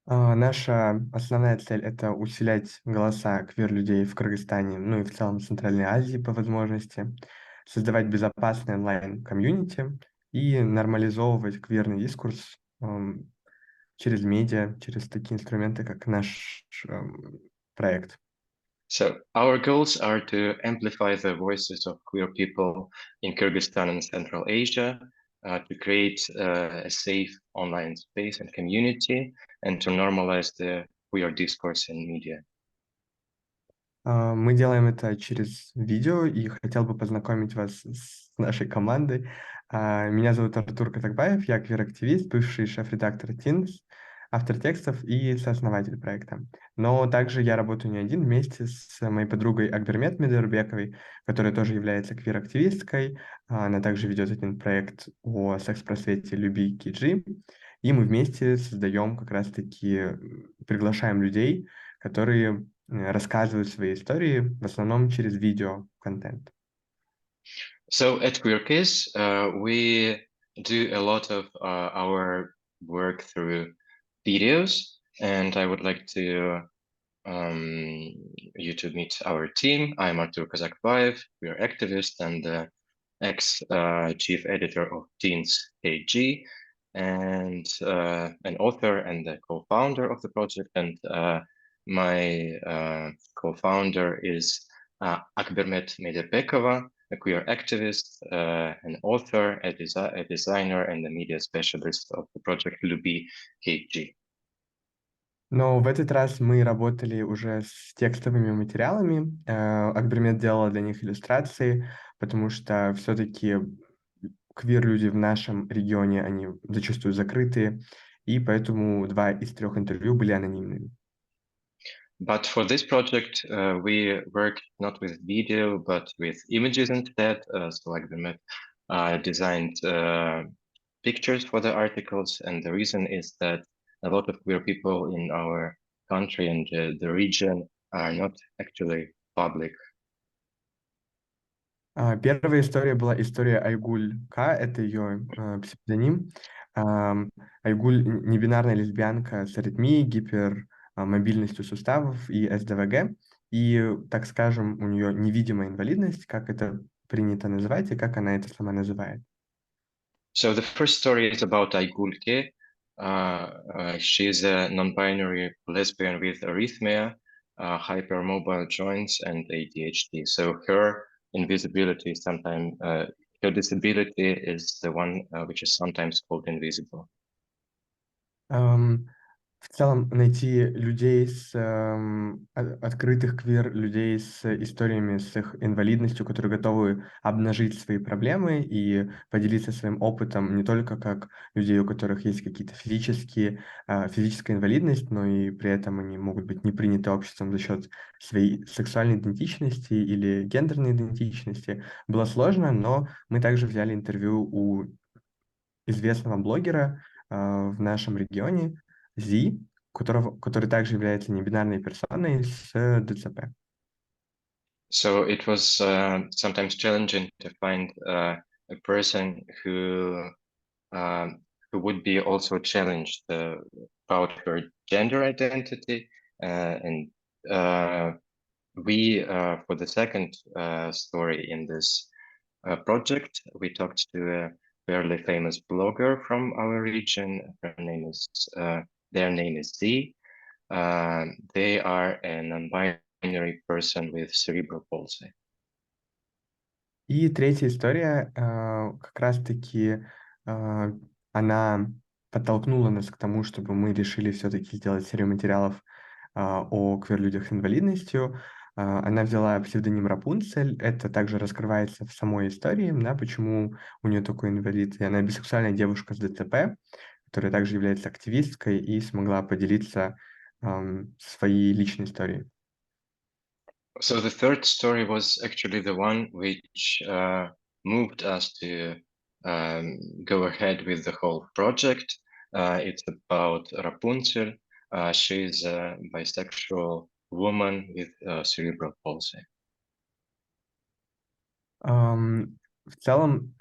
Наша основная цель — это усилять голоса квир-людей в Кыргызстане, ну и в целом Центральной Азии по возможности, создавать безопасный онлайн-комьюнити и нормализовывать квирный дискурс через медиа, через такие инструменты, как наш проект. So our goals are to amplify the voices of queer people in Kyrgyzstan and Central Asia, to create a safe online space and community, and to normalize the queer discourse in media. Мы делаем это через видео, и хотел бы познакомить вас с нашей командой. Меня зовут Артур Казакбаев, я квир-активист, бывший шеф-редактор Teens, автор текстов и сооснователь проекта. Но также я работаю не один, вместе с моей подругой Акбермет Медербековой, которая тоже является квир-активисткой. Она также ведет один проект о секс-просвете «Люби Киджи». И мы вместе создаем как раз-таки, приглашаем людей, которые рассказывают свои истории, в основном через видео-контент. So at Queer Kids, we do a lot of our work through videos, and I would like to you to meet our team. I'm Artur Kazakbayev, queer activist and ex-chief editor of Teens KG, and an author and the co-founder of the project. And my co-founder is Akbermet Medebekova, a queer activist, an author, a designer, and a media specialist of the project Lubi KG. Но в этот раз мы работали уже с текстовыми материалами. Акбермет делала для них иллюстрации, потому что все-таки квир-люди в нашем регионе, они зачастую закрытые, и поэтому 2 из 3 интервью были анонимными. But for this project, we worked not with video, but with images instead. So Akbermet designed pictures for the articles, and the reason is that a lot of queer people in our country and the region are not actually public. Первая история была история Айгуль К, это ее псевдоним. Айгуль — небинарная лесбиянка с аритмией, гипермобильностью суставов и СДВГ. И, так скажем, у нее невидимая инвалидность, как это принято называть и как она это сама называет. So the first story is about Aygulke. She's a non-binary lesbian with arrhythmia, hypermobile joints, and ADHD. So her invisibility. Sometimes your disability is the one which is sometimes called invisible. В целом найти людей открытых квир-людей с историями, с их инвалидностью, которые готовы обнажить свои проблемы и поделиться своим опытом не только как людей, у которых есть какие-то физическая инвалидность, но и при этом они могут быть не приняты обществом за счет своей сексуальной идентичности или гендерной идентичности. Было сложно, но мы также взяли интервью у известного блогера в нашем регионе, Зи, который также является небинарной персоной с ДЦП. So it was sometimes challenging to find a person who would be also challenged about her gender identity, and we for the second story in this project, we talked to a fairly famous blogger from our region. Their name is Z. They are a non-binary person with cerebral palsy. И третья история, как раз-таки она подтолкнула нас к тому, чтобы мы решили все-таки сделать серию материалов о квир-людях с инвалидностью. Она взяла псевдоним Рапунцель. Это также раскрывается в самой истории, да, почему у нее такой инвалид. И она бисексуальная девушка с ДЦП, которая также является активисткой и смогла поделиться своей личной историей. So the third story was actually the one which moved us to go ahead with the whole project. It's about Rapunzel. She's a bisexual woman with cerebral palsy. В целом,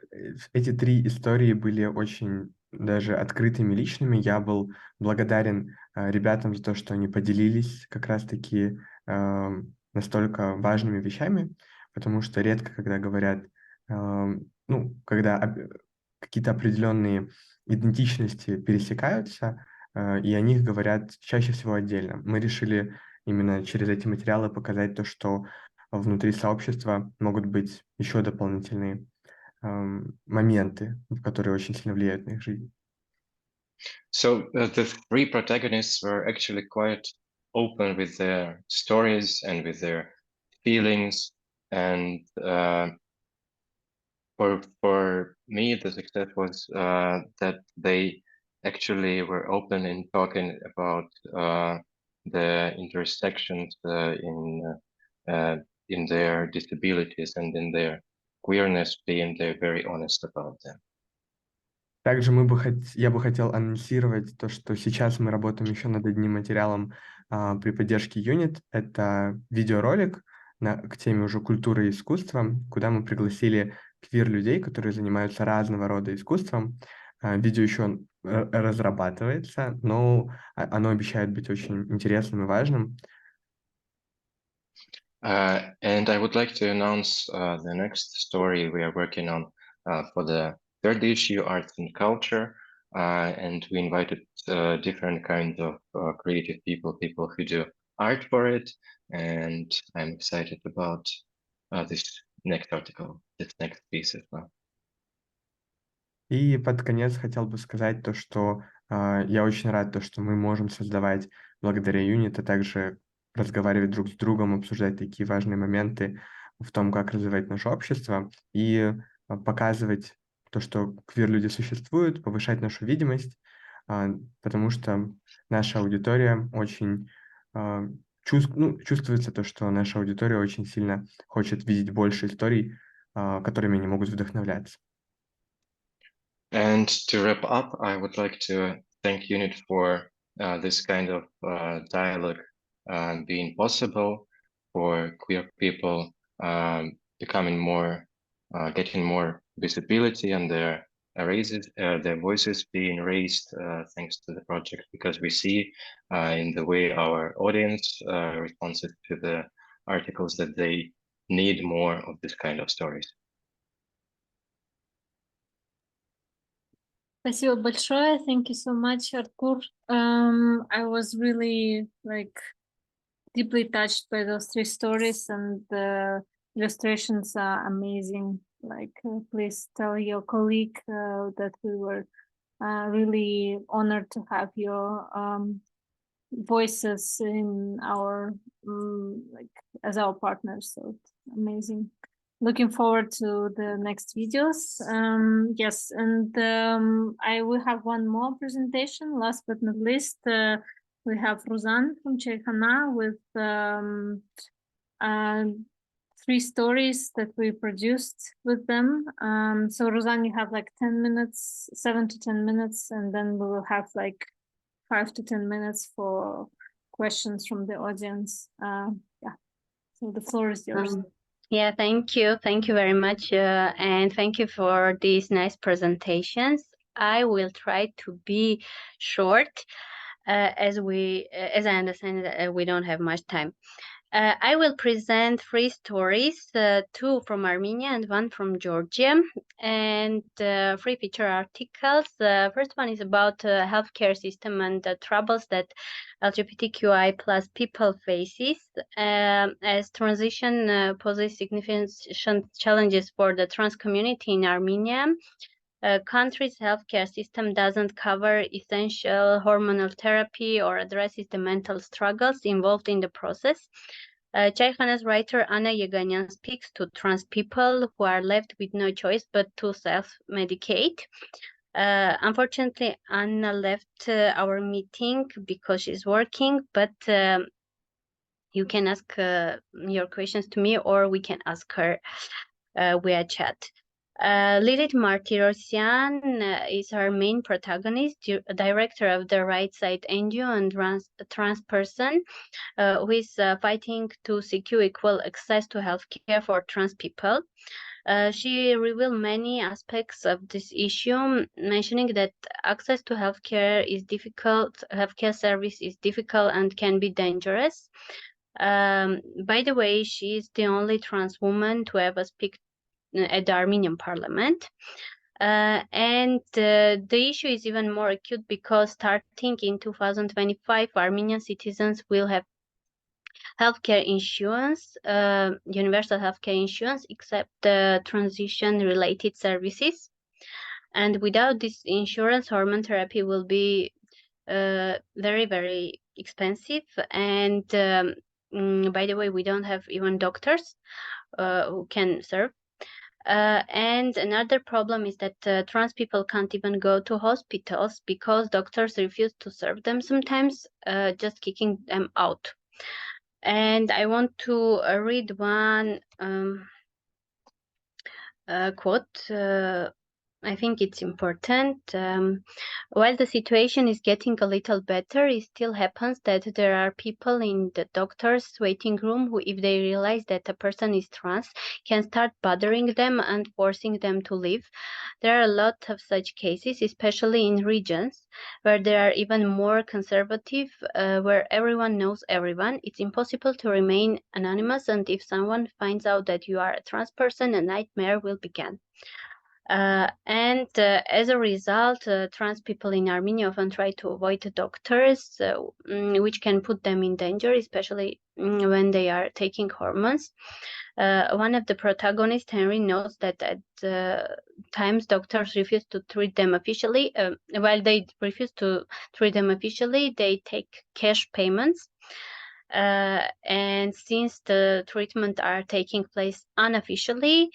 эти три истории были очень даже открытыми, личными. Я был благодарен ребятам за то, что они поделились как раз-таки настолько важными вещами, потому что редко, когда говорят, когда какие-то определенные идентичности пересекаются, и о них говорят чаще всего отдельно. Мы решили именно через эти материалы показать то, что внутри сообщества могут быть еще дополнительные моменты, которые очень сильно влияют на их жизнь. So the three protagonists were actually quite open with their stories and with their feelings, and for me the success was that they actually were open in talking about the intersections in their disabilities and in their queerness, being very honest about them. Также я бы хотел анонсировать то, что сейчас мы работаем еще над одним материалом при поддержке Unit. Это видеоролик к теме уже культуры и искусства, куда мы пригласили квир-людей, которые занимаются разного рода искусством. Видео еще разрабатывается, но оно обещает быть очень интересным и важным. And I would like to announce the next story we are working on for the third issue, Arts and Culture, and we invited different kinds of creative people who do art for it, and I'm excited about this next article, this next piece as well. И под конец хотел бы сказать то, что я очень рад, то, что мы можем создавать благодаря Unit, а также разговаривать друг с другом, обсуждать такие важные моменты в том, как развивать наше общество и показывать то, что квир-люди существуют, повышать нашу видимость, потому что наша аудитория очень чувствуется то, что наша аудитория очень сильно хочет видеть больше историй, которыми они могут вдохновляться. And to wrap up, I would like to thank Unit for this kind of dialogue being possible, for queer people becoming more, getting more visibility, and their voices being raised thanks to the project, because we see in the way our audience responds to the articles that they need more of this kind of stories. Спасибо большое. Thank you so much, Artur. I was really deeply touched by those three stories, and illustrations are amazing. Like, please tell your colleague that we were really honored to have your voices in our like as our partners. So it's amazing. Looking forward to the next videos. Yes, and I will have one more presentation. Last but not least, we have Rosanne from Cheikhana with 3 stories that we produced with them. So Rosanne, you have like 10 minutes, 7 to 10 minutes, and then we will have like 5 to 10 minutes for questions from the audience. Yeah, so the floor is yours. Yeah, thank you. Thank you very much. And thank you for these nice presentations. I will try to be short as I understand we don't have much time. I will present 3 stories, 2 from Armenia and 1 from Georgia, and 3 feature articles. The first one is about healthcare system and the troubles that LGBTQI plus people faces as transition poses significant challenges for the trans community in Armenia. Country's healthcare system doesn't cover essential hormonal therapy or addresses the mental struggles involved in the process. Chaikhana's writer Anna Yeganyan speaks to trans people who are left with no choice but to self-medicate. Unfortunately, Anna left our meeting because she's working, but you can ask your questions to me, or we can ask her via chat. Lilith Martirosyan is our main protagonist, director of the Right Side NGO and trans person who is fighting to secure equal access to healthcare for trans people. She revealed many aspects of this issue, mentioning that access to healthcare is difficult, healthcare service is difficult and can be dangerous. By the way, she is the only trans woman to ever speak at the Armenian parliament. And the issue is even more acute because starting in 2025, Armenian citizens will have healthcare insurance, universal healthcare insurance, except the transition-related services. And without this insurance, hormone therapy will be very, very expensive. And by the way, we don't have even doctors who can serve. And another problem is that trans people can't even go to hospitals because doctors refuse to serve them sometimes, just kicking them out. And I want to read one quote. I think it's important. While the situation is getting a little better, it still happens that there are people in the doctor's waiting room who, if they realize that a person is trans, can start bothering them and forcing them to leave. There are a lot of such cases, especially in regions where they are even more conservative, where everyone knows everyone. It's impossible to remain anonymous, and if someone finds out that you are a trans person, a nightmare will begin. And as a result, trans people in Armenia often try to avoid doctors, which can put them in danger, especially when they are taking hormones. One of the protagonists, Henry, notes that at times doctors refuse to treat them officially. While they refuse to treat them officially, they take cash payments. And since the treatment are taking place unofficially,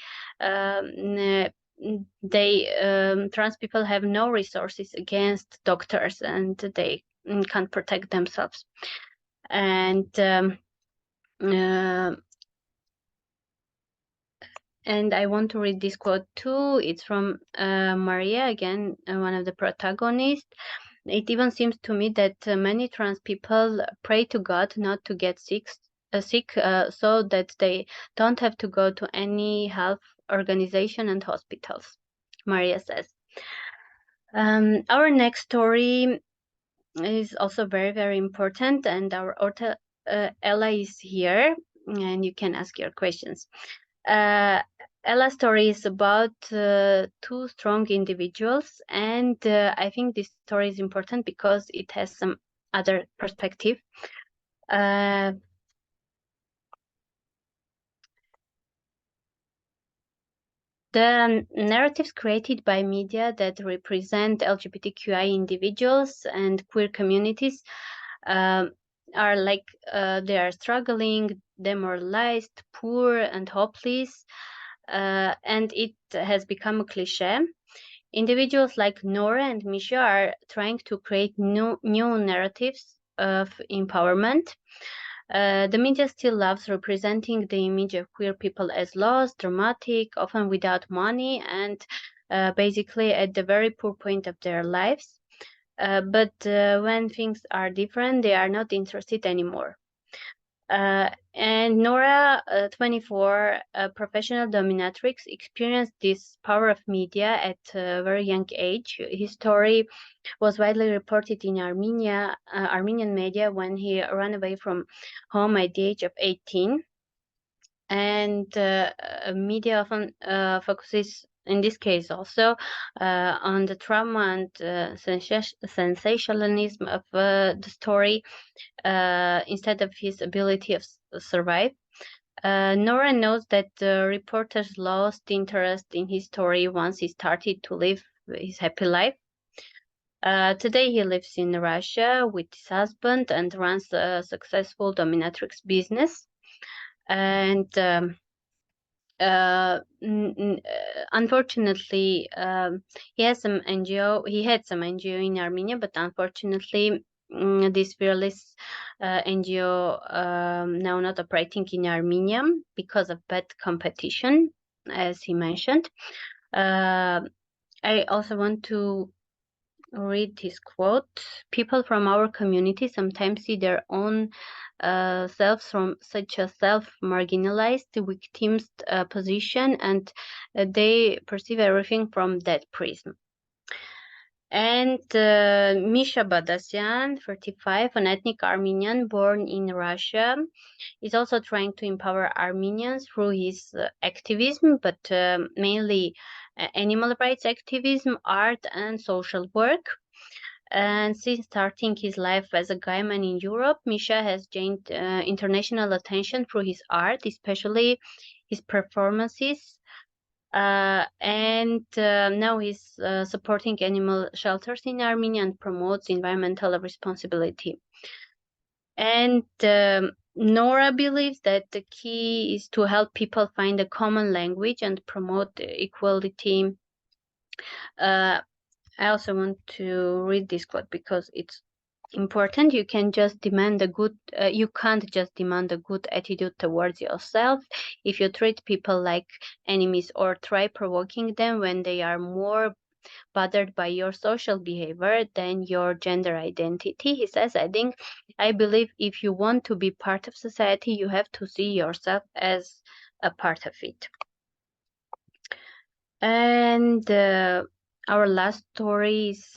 trans people have no resources against doctors and they can't protect themselves. And I want to read this quote too. It's from Maria, again, one of the protagonists. It even seems to me that many trans people pray to God not to get sick so that they don't have to go to any health organization and hospitals, Maria says. Our next story is also very, very important, and our author Ella is here, and you can ask your questions. Ella's story is about 2 strong individuals, and I think this story is important because it has some other perspective. The narratives created by media that represent LGBTQI individuals and queer communities are like they are struggling, demoralized, poor, and hopeless, and it has become a cliche. Individuals like Nora and Misha are trying to create new narratives of empowerment. The media still loves representing the image of queer people as lost, dramatic, often without money, and basically at the very poor point of their lives. But when things are different, they are not interested anymore. And Nora, 24, a professional dominatrix, experienced this power of media at a very young age. His story was widely reported in Armenian media when he ran away from home at the age of 18. And media often focuses, in this case also, on the trauma and sensationalism of the story instead of his ability to survive. Nora knows that the reporters lost interest in his story once he started to live his happy life. Today he lives in Russia with his husband and runs a successful dominatrix business. And unfortunately, he had some NGO in Armenia, but unfortunately, this fearless NGO now not operating in Armenia because of bad competition, as he mentioned. I also want to read his quote. People from our community sometimes see their own selves from such a self-marginalized, victim's position, and they perceive everything from that prism. And Misha Badasyan, 35, an ethnic Armenian born in Russia, is also trying to empower Armenians through his activism, but mainly animal rights activism, art, and social work. And since starting his life as a gay man in Europe, Misha has gained international attention through his art, especially his performances. And now he's supporting animal shelters in Armenia and promotes environmental responsibility. And Nora believes that the key is to help people find a common language and promote equality. I also want to read this quote because it's important. You can't just demand a good attitude towards yourself. If you treat people like enemies or try provoking them when they are more bothered by your social behavior than your gender identity, he says, adding, I believe if you want to be part of society, you have to see yourself as a part of it. And our last story is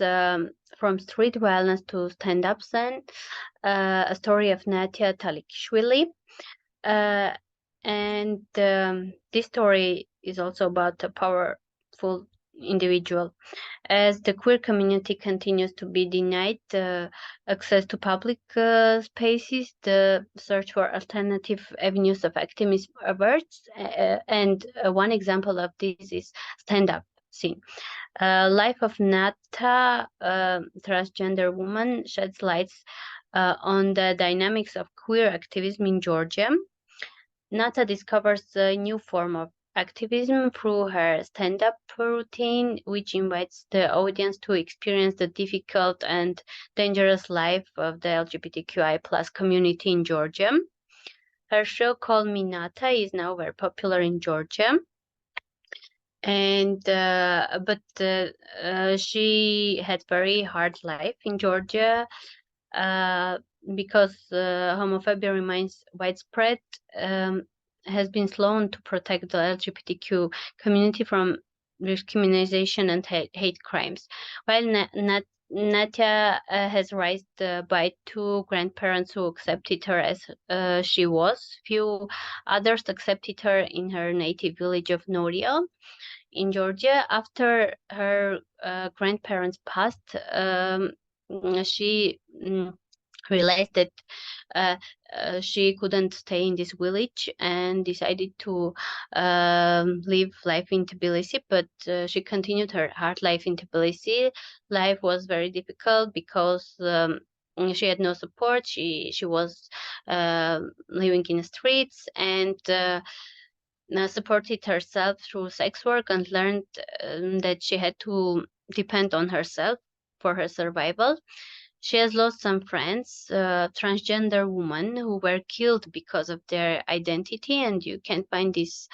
from street violence to stand-up scene, a story of Natia Talikishvili. And this story is also about a powerful individual. As the queer community continues to be denied access to public spaces, the search for alternative avenues of activism averts. And one example of this is stand-up scene. Life of Nata, transgender woman, sheds lights on the dynamics of queer activism in Georgia. Nata discovers a new form of activism through her stand-up routine, which invites the audience to experience the difficult and dangerous life of the LGBTQI+ community in Georgia. Her show called Me Nata is now very popular in Georgia. And she had very hard life in Georgia because homophobia remains widespread, has been slow to protect the LGBTQ community from discrimination and hate crimes. While Natia has raised by two grandparents who accepted her as she was, few others accepted her in her native village of Noriel in Georgia. After her grandparents passed, she realized that she couldn't stay in this village and decided to live life in Tbilisi, but she continued her hard life in Tbilisi. Life was very difficult because she had no support. She was living in the streets and supported herself through sex work and learned that she had to depend on herself for her survival. She has lost some friends, transgender women who were killed because of their identity, and you can find these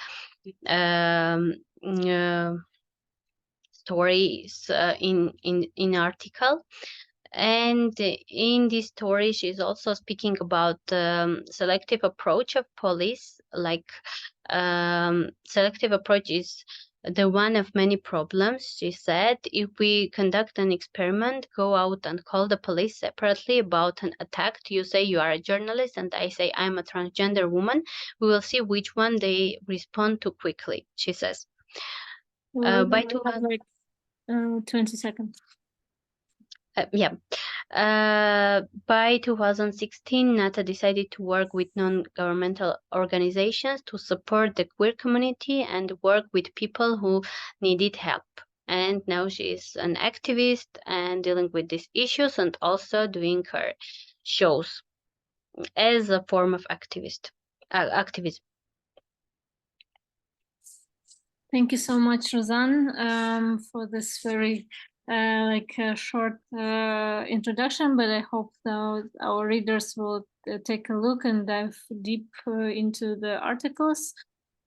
stories in article. And in this story, she's also speaking about selective approach of police. Like selective approach is the one of many problems. She said, if we conduct an experiment, go out and call the police separately about an attack, you say you are a journalist and I say I'm a transgender woman, we will see which one they respond to quickly, she says. By 20 seconds. By 2016, Nata decided to work with non-governmental organizations to support the queer community and work with people who needed help. And now she is an activist and dealing with these issues and also doing her shows as a form of activism. Thank you so much, Rosanne, for this very short introduction, but I hope that our readers will take a look and dive deep into the articles.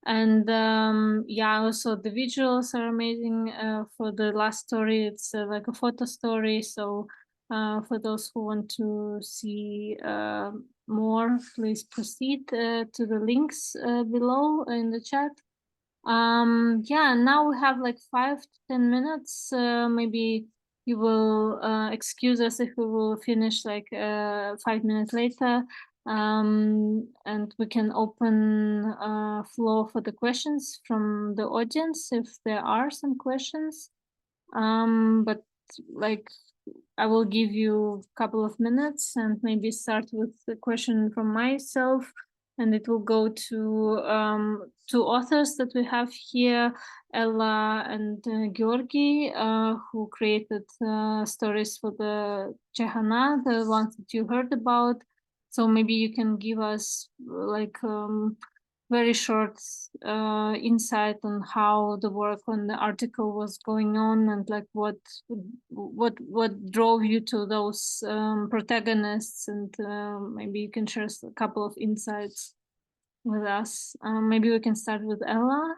And also the visuals are amazing. For the last story, it's like a photo story. So for those who want to see more, please proceed to the links below in the chat. Now we have like 5 to 10 minutes. Maybe you will excuse us if we will finish like 5 minutes later, and we can open floor for the questions from the audience if there are some questions. But like I will give you a couple of minutes and maybe start with the question from myself. And it will go to two authors that we have here, Ella and Georgi, who created stories for the Chehana, the ones that you heard about. So maybe you can give us like very short insight on how the work on the article was going on and like what drove you to those protagonists, and maybe you can share a couple of insights with us. Maybe we can start with Ella,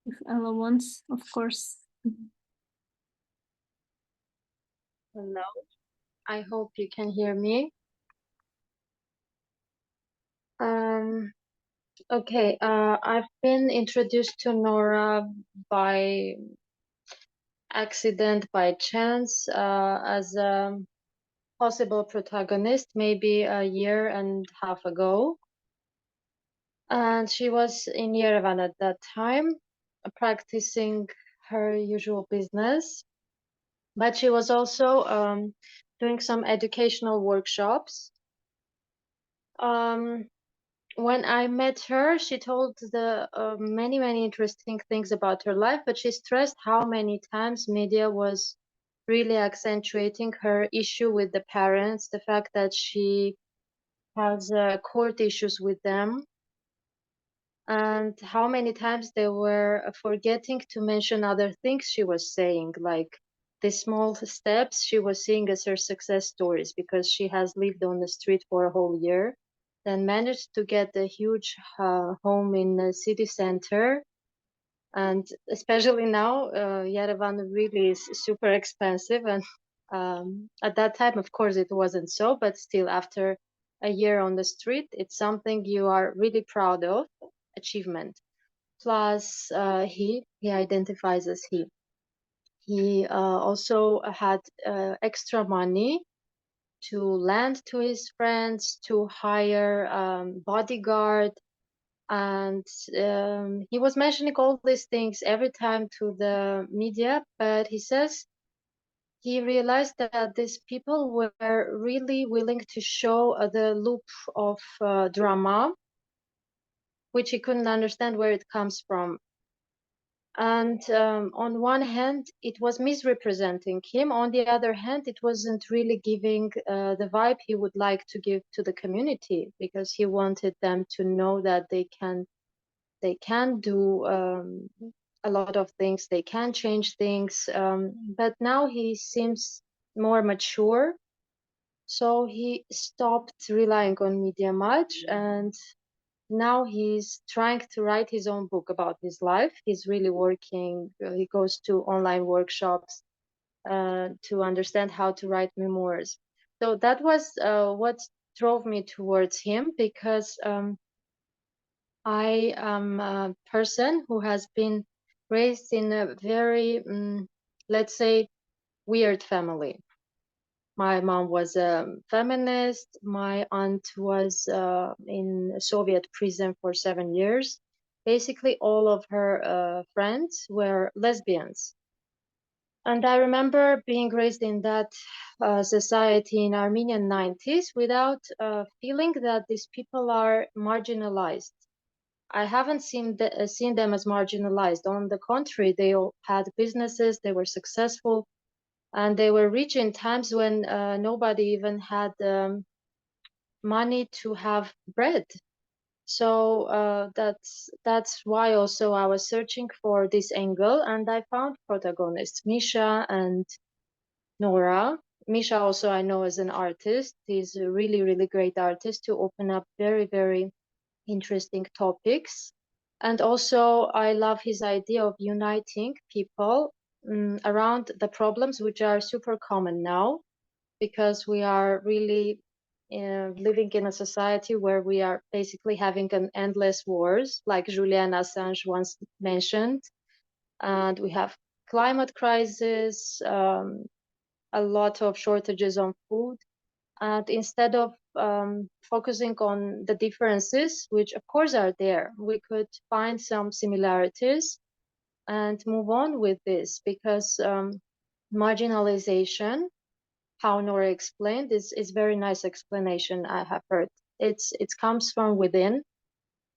if Ella wants, of course. Hello, I hope you can hear me. Okay, I've been introduced to Nora by accident, by chance, as a possible protagonist, maybe a year and a half ago. And she was in Yerevan at that time, practicing her usual business. But she was also doing some educational workshops. When I met her, she told the many interesting things about her life, but she stressed how many times media was really accentuating her issue with the parents, the fact that she has court issues with them, and how many times they were forgetting to mention other things she was saying, like the small steps she was seeing as her success stories, because she has lived on the street for a whole year, then managed to get a huge home in the city center. And especially now, Yerevan really is super expensive. And at that time, of course, it wasn't so, but still after a year on the street, it's something you are really proud of, achievement. Plus, he identifies as he. He also had extra money to lend to his friends, to hire bodyguard, and he was mentioning all these things every time to the media, but he says he realized that these people were really willing to show the loop of drama, which he couldn't understand where it comes from. And on one hand, it was misrepresenting him. On the other hand, it wasn't really giving the vibe he would like to give to the community, because he wanted them to know that they can do a lot of things, they can change things. But now he seems more mature, so he stopped relying on media much, and now he's trying to write his own book about his life. He's really working, he goes to online workshops to understand how to write memoirs. So that was what drove me towards him, because I am a person who has been raised in a very, let's say, weird family. My mom was a feminist. My aunt was in a Soviet prison for 7 years. Basically, all of her friends were lesbians. And I remember being raised in that society in Armenian 90s without feeling that these people are marginalized. I haven't seen them as marginalized. On the contrary, they all had businesses, they were successful, and they were rich in times when nobody even had money to have bread. So that's why also I was searching for this angle, and I found protagonists, Misha and Nora. Misha also I know as an artist. He's a really, really great artist to open up very, very interesting topics. And also I love his idea of uniting people around the problems which are super common now, because we are really living in a society where we are basically having an endless wars, like Julian Assange once mentioned. And we have climate crisis, a lot of shortages on food. And instead of focusing on the differences, which of course are there, we could find some similarities and move on with this, because marginalization, how Nora explained, is very nice explanation I have heard. It comes from within,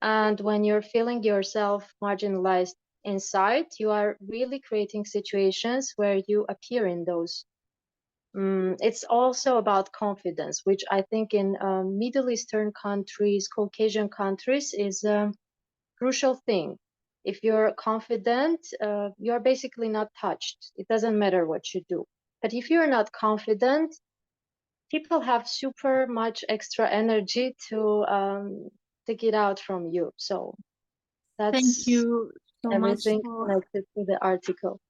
and when you're feeling yourself marginalized inside, you are really creating situations where you appear in those. It's also about confidence, which I think in Middle Eastern countries, Caucasian countries, is a crucial thing. If you're confident, you're basically not touched. It doesn't matter what you do. But if you're not confident, people have super much extra energy to get out from you. So that's Thank you so everything much connected to the article.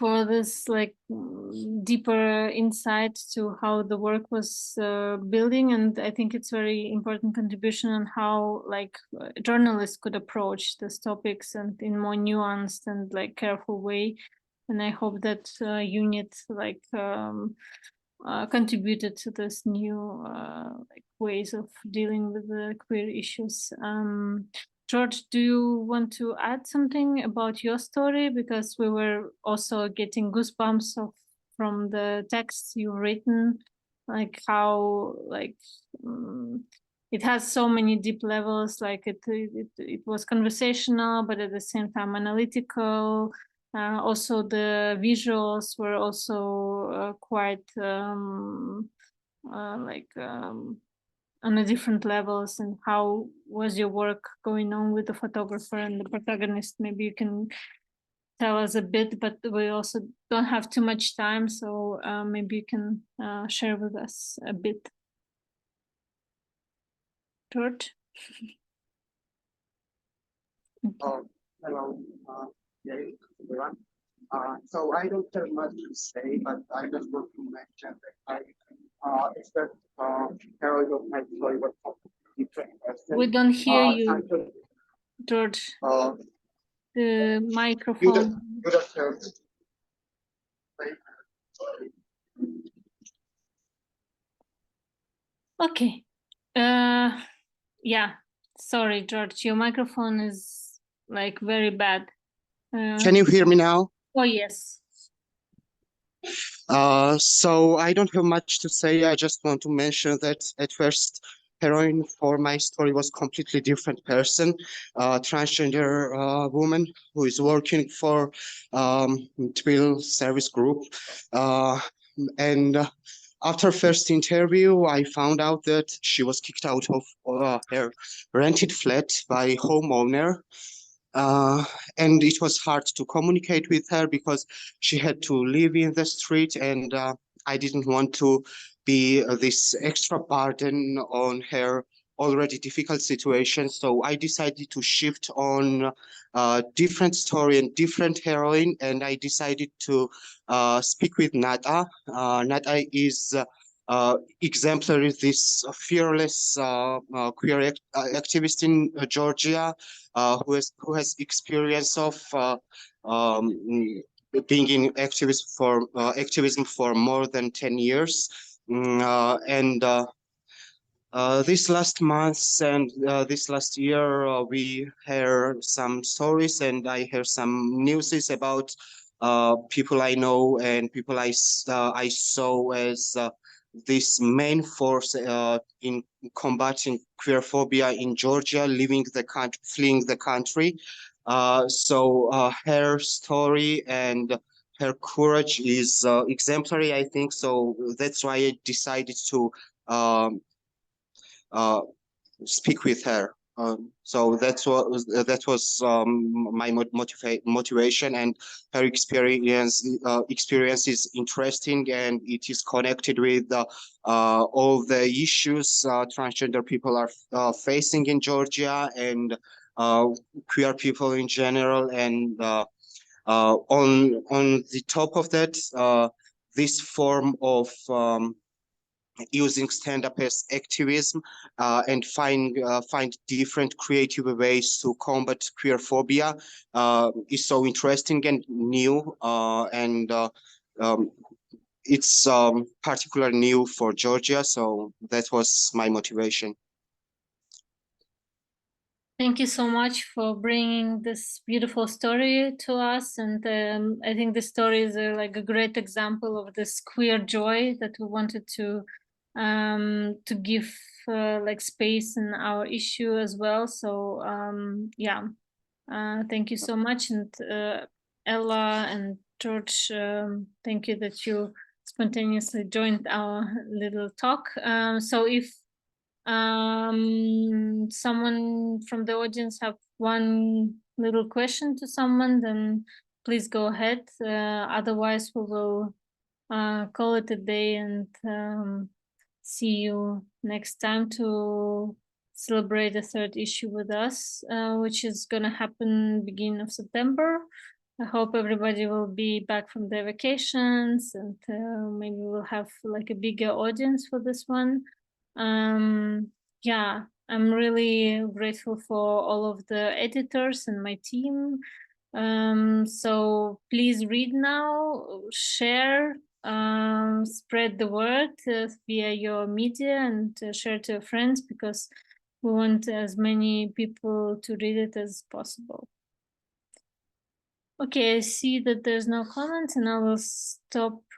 For this deeper insight to how the work was building, and I think it's very important contribution on how journalists could approach these topics and in more nuanced and careful way. And I hope that unit contributed to this new ways of dealing with the queer issues. George, do you want to add something about your story? Because we were also getting goosebumps from the texts you've written, how it has so many deep levels. It was conversational, but at the same time analytical. Also, the visuals were also quite on a different levels. And how was your work going on with the photographer and the protagonist? Maybe you can tell us a bit, but we also don't have too much time, so maybe you can share with us a bit. George? Hello, everyone. So I don't have much to say, but I just want to mention that I expect Harold of my story was different. We don't hear you, George. The microphone. You just heard. Okay. Yeah. Sorry, George. Your microphone is very bad. Can you hear me now? Oh yes. So I don't have much to say. I just want to mention that at first, heroine for my story was completely different person, transgender woman who is working for Twill service group. And after first interview, I found out that she was kicked out of her rented flat by homeowner. And it was hard to communicate with her because she had to live in the street, and I didn't want to be this extra burden on her already difficult situation. So I decided to shift on different story and different heroine, and I decided to speak with Nada. Nada is exemplary, this fearless queer activist in Georgia, who has experience of being in activism for more than 10 years. And this last month and this last year, we heard some stories, and I heard some newses about people I know and people I saw as this main force in combating queerphobia in Georgia, leaving the country, fleeing the country. So her story and her courage is exemplary, I think. So that's why I decided to speak with her. So that was my motivation, and her experience is interesting, and it is connected with all the issues transgender people are facing in Georgia, and queer people in general. And on the top of that, this form of using stand-up as activism and find different creative ways to combat queerphobia is so interesting and new, and it's particularly new for Georgia. So that was my motivation. Thank you so much for bringing this beautiful story to us, and I think the story is like a great example of this queer joy that we wanted to give like space in our issue as well. So yeah, thank you so much, and Ella and George, thank you that you spontaneously joined our little talk. So if someone from the audience have one little question to someone, then please go ahead. Otherwise, we will call it a day and see you next time to celebrate the third issue with us, which is gonna happen beginning of September. I hope everybody will be back from their vacations, and maybe we'll have like a bigger audience for this one. Yeah, I'm really grateful for all of the editors and my team. So please read now, share, spread the word via your media, and share to your friends, because we want as many people to read it as possible. Okay, I see that there's no comments, and I will stop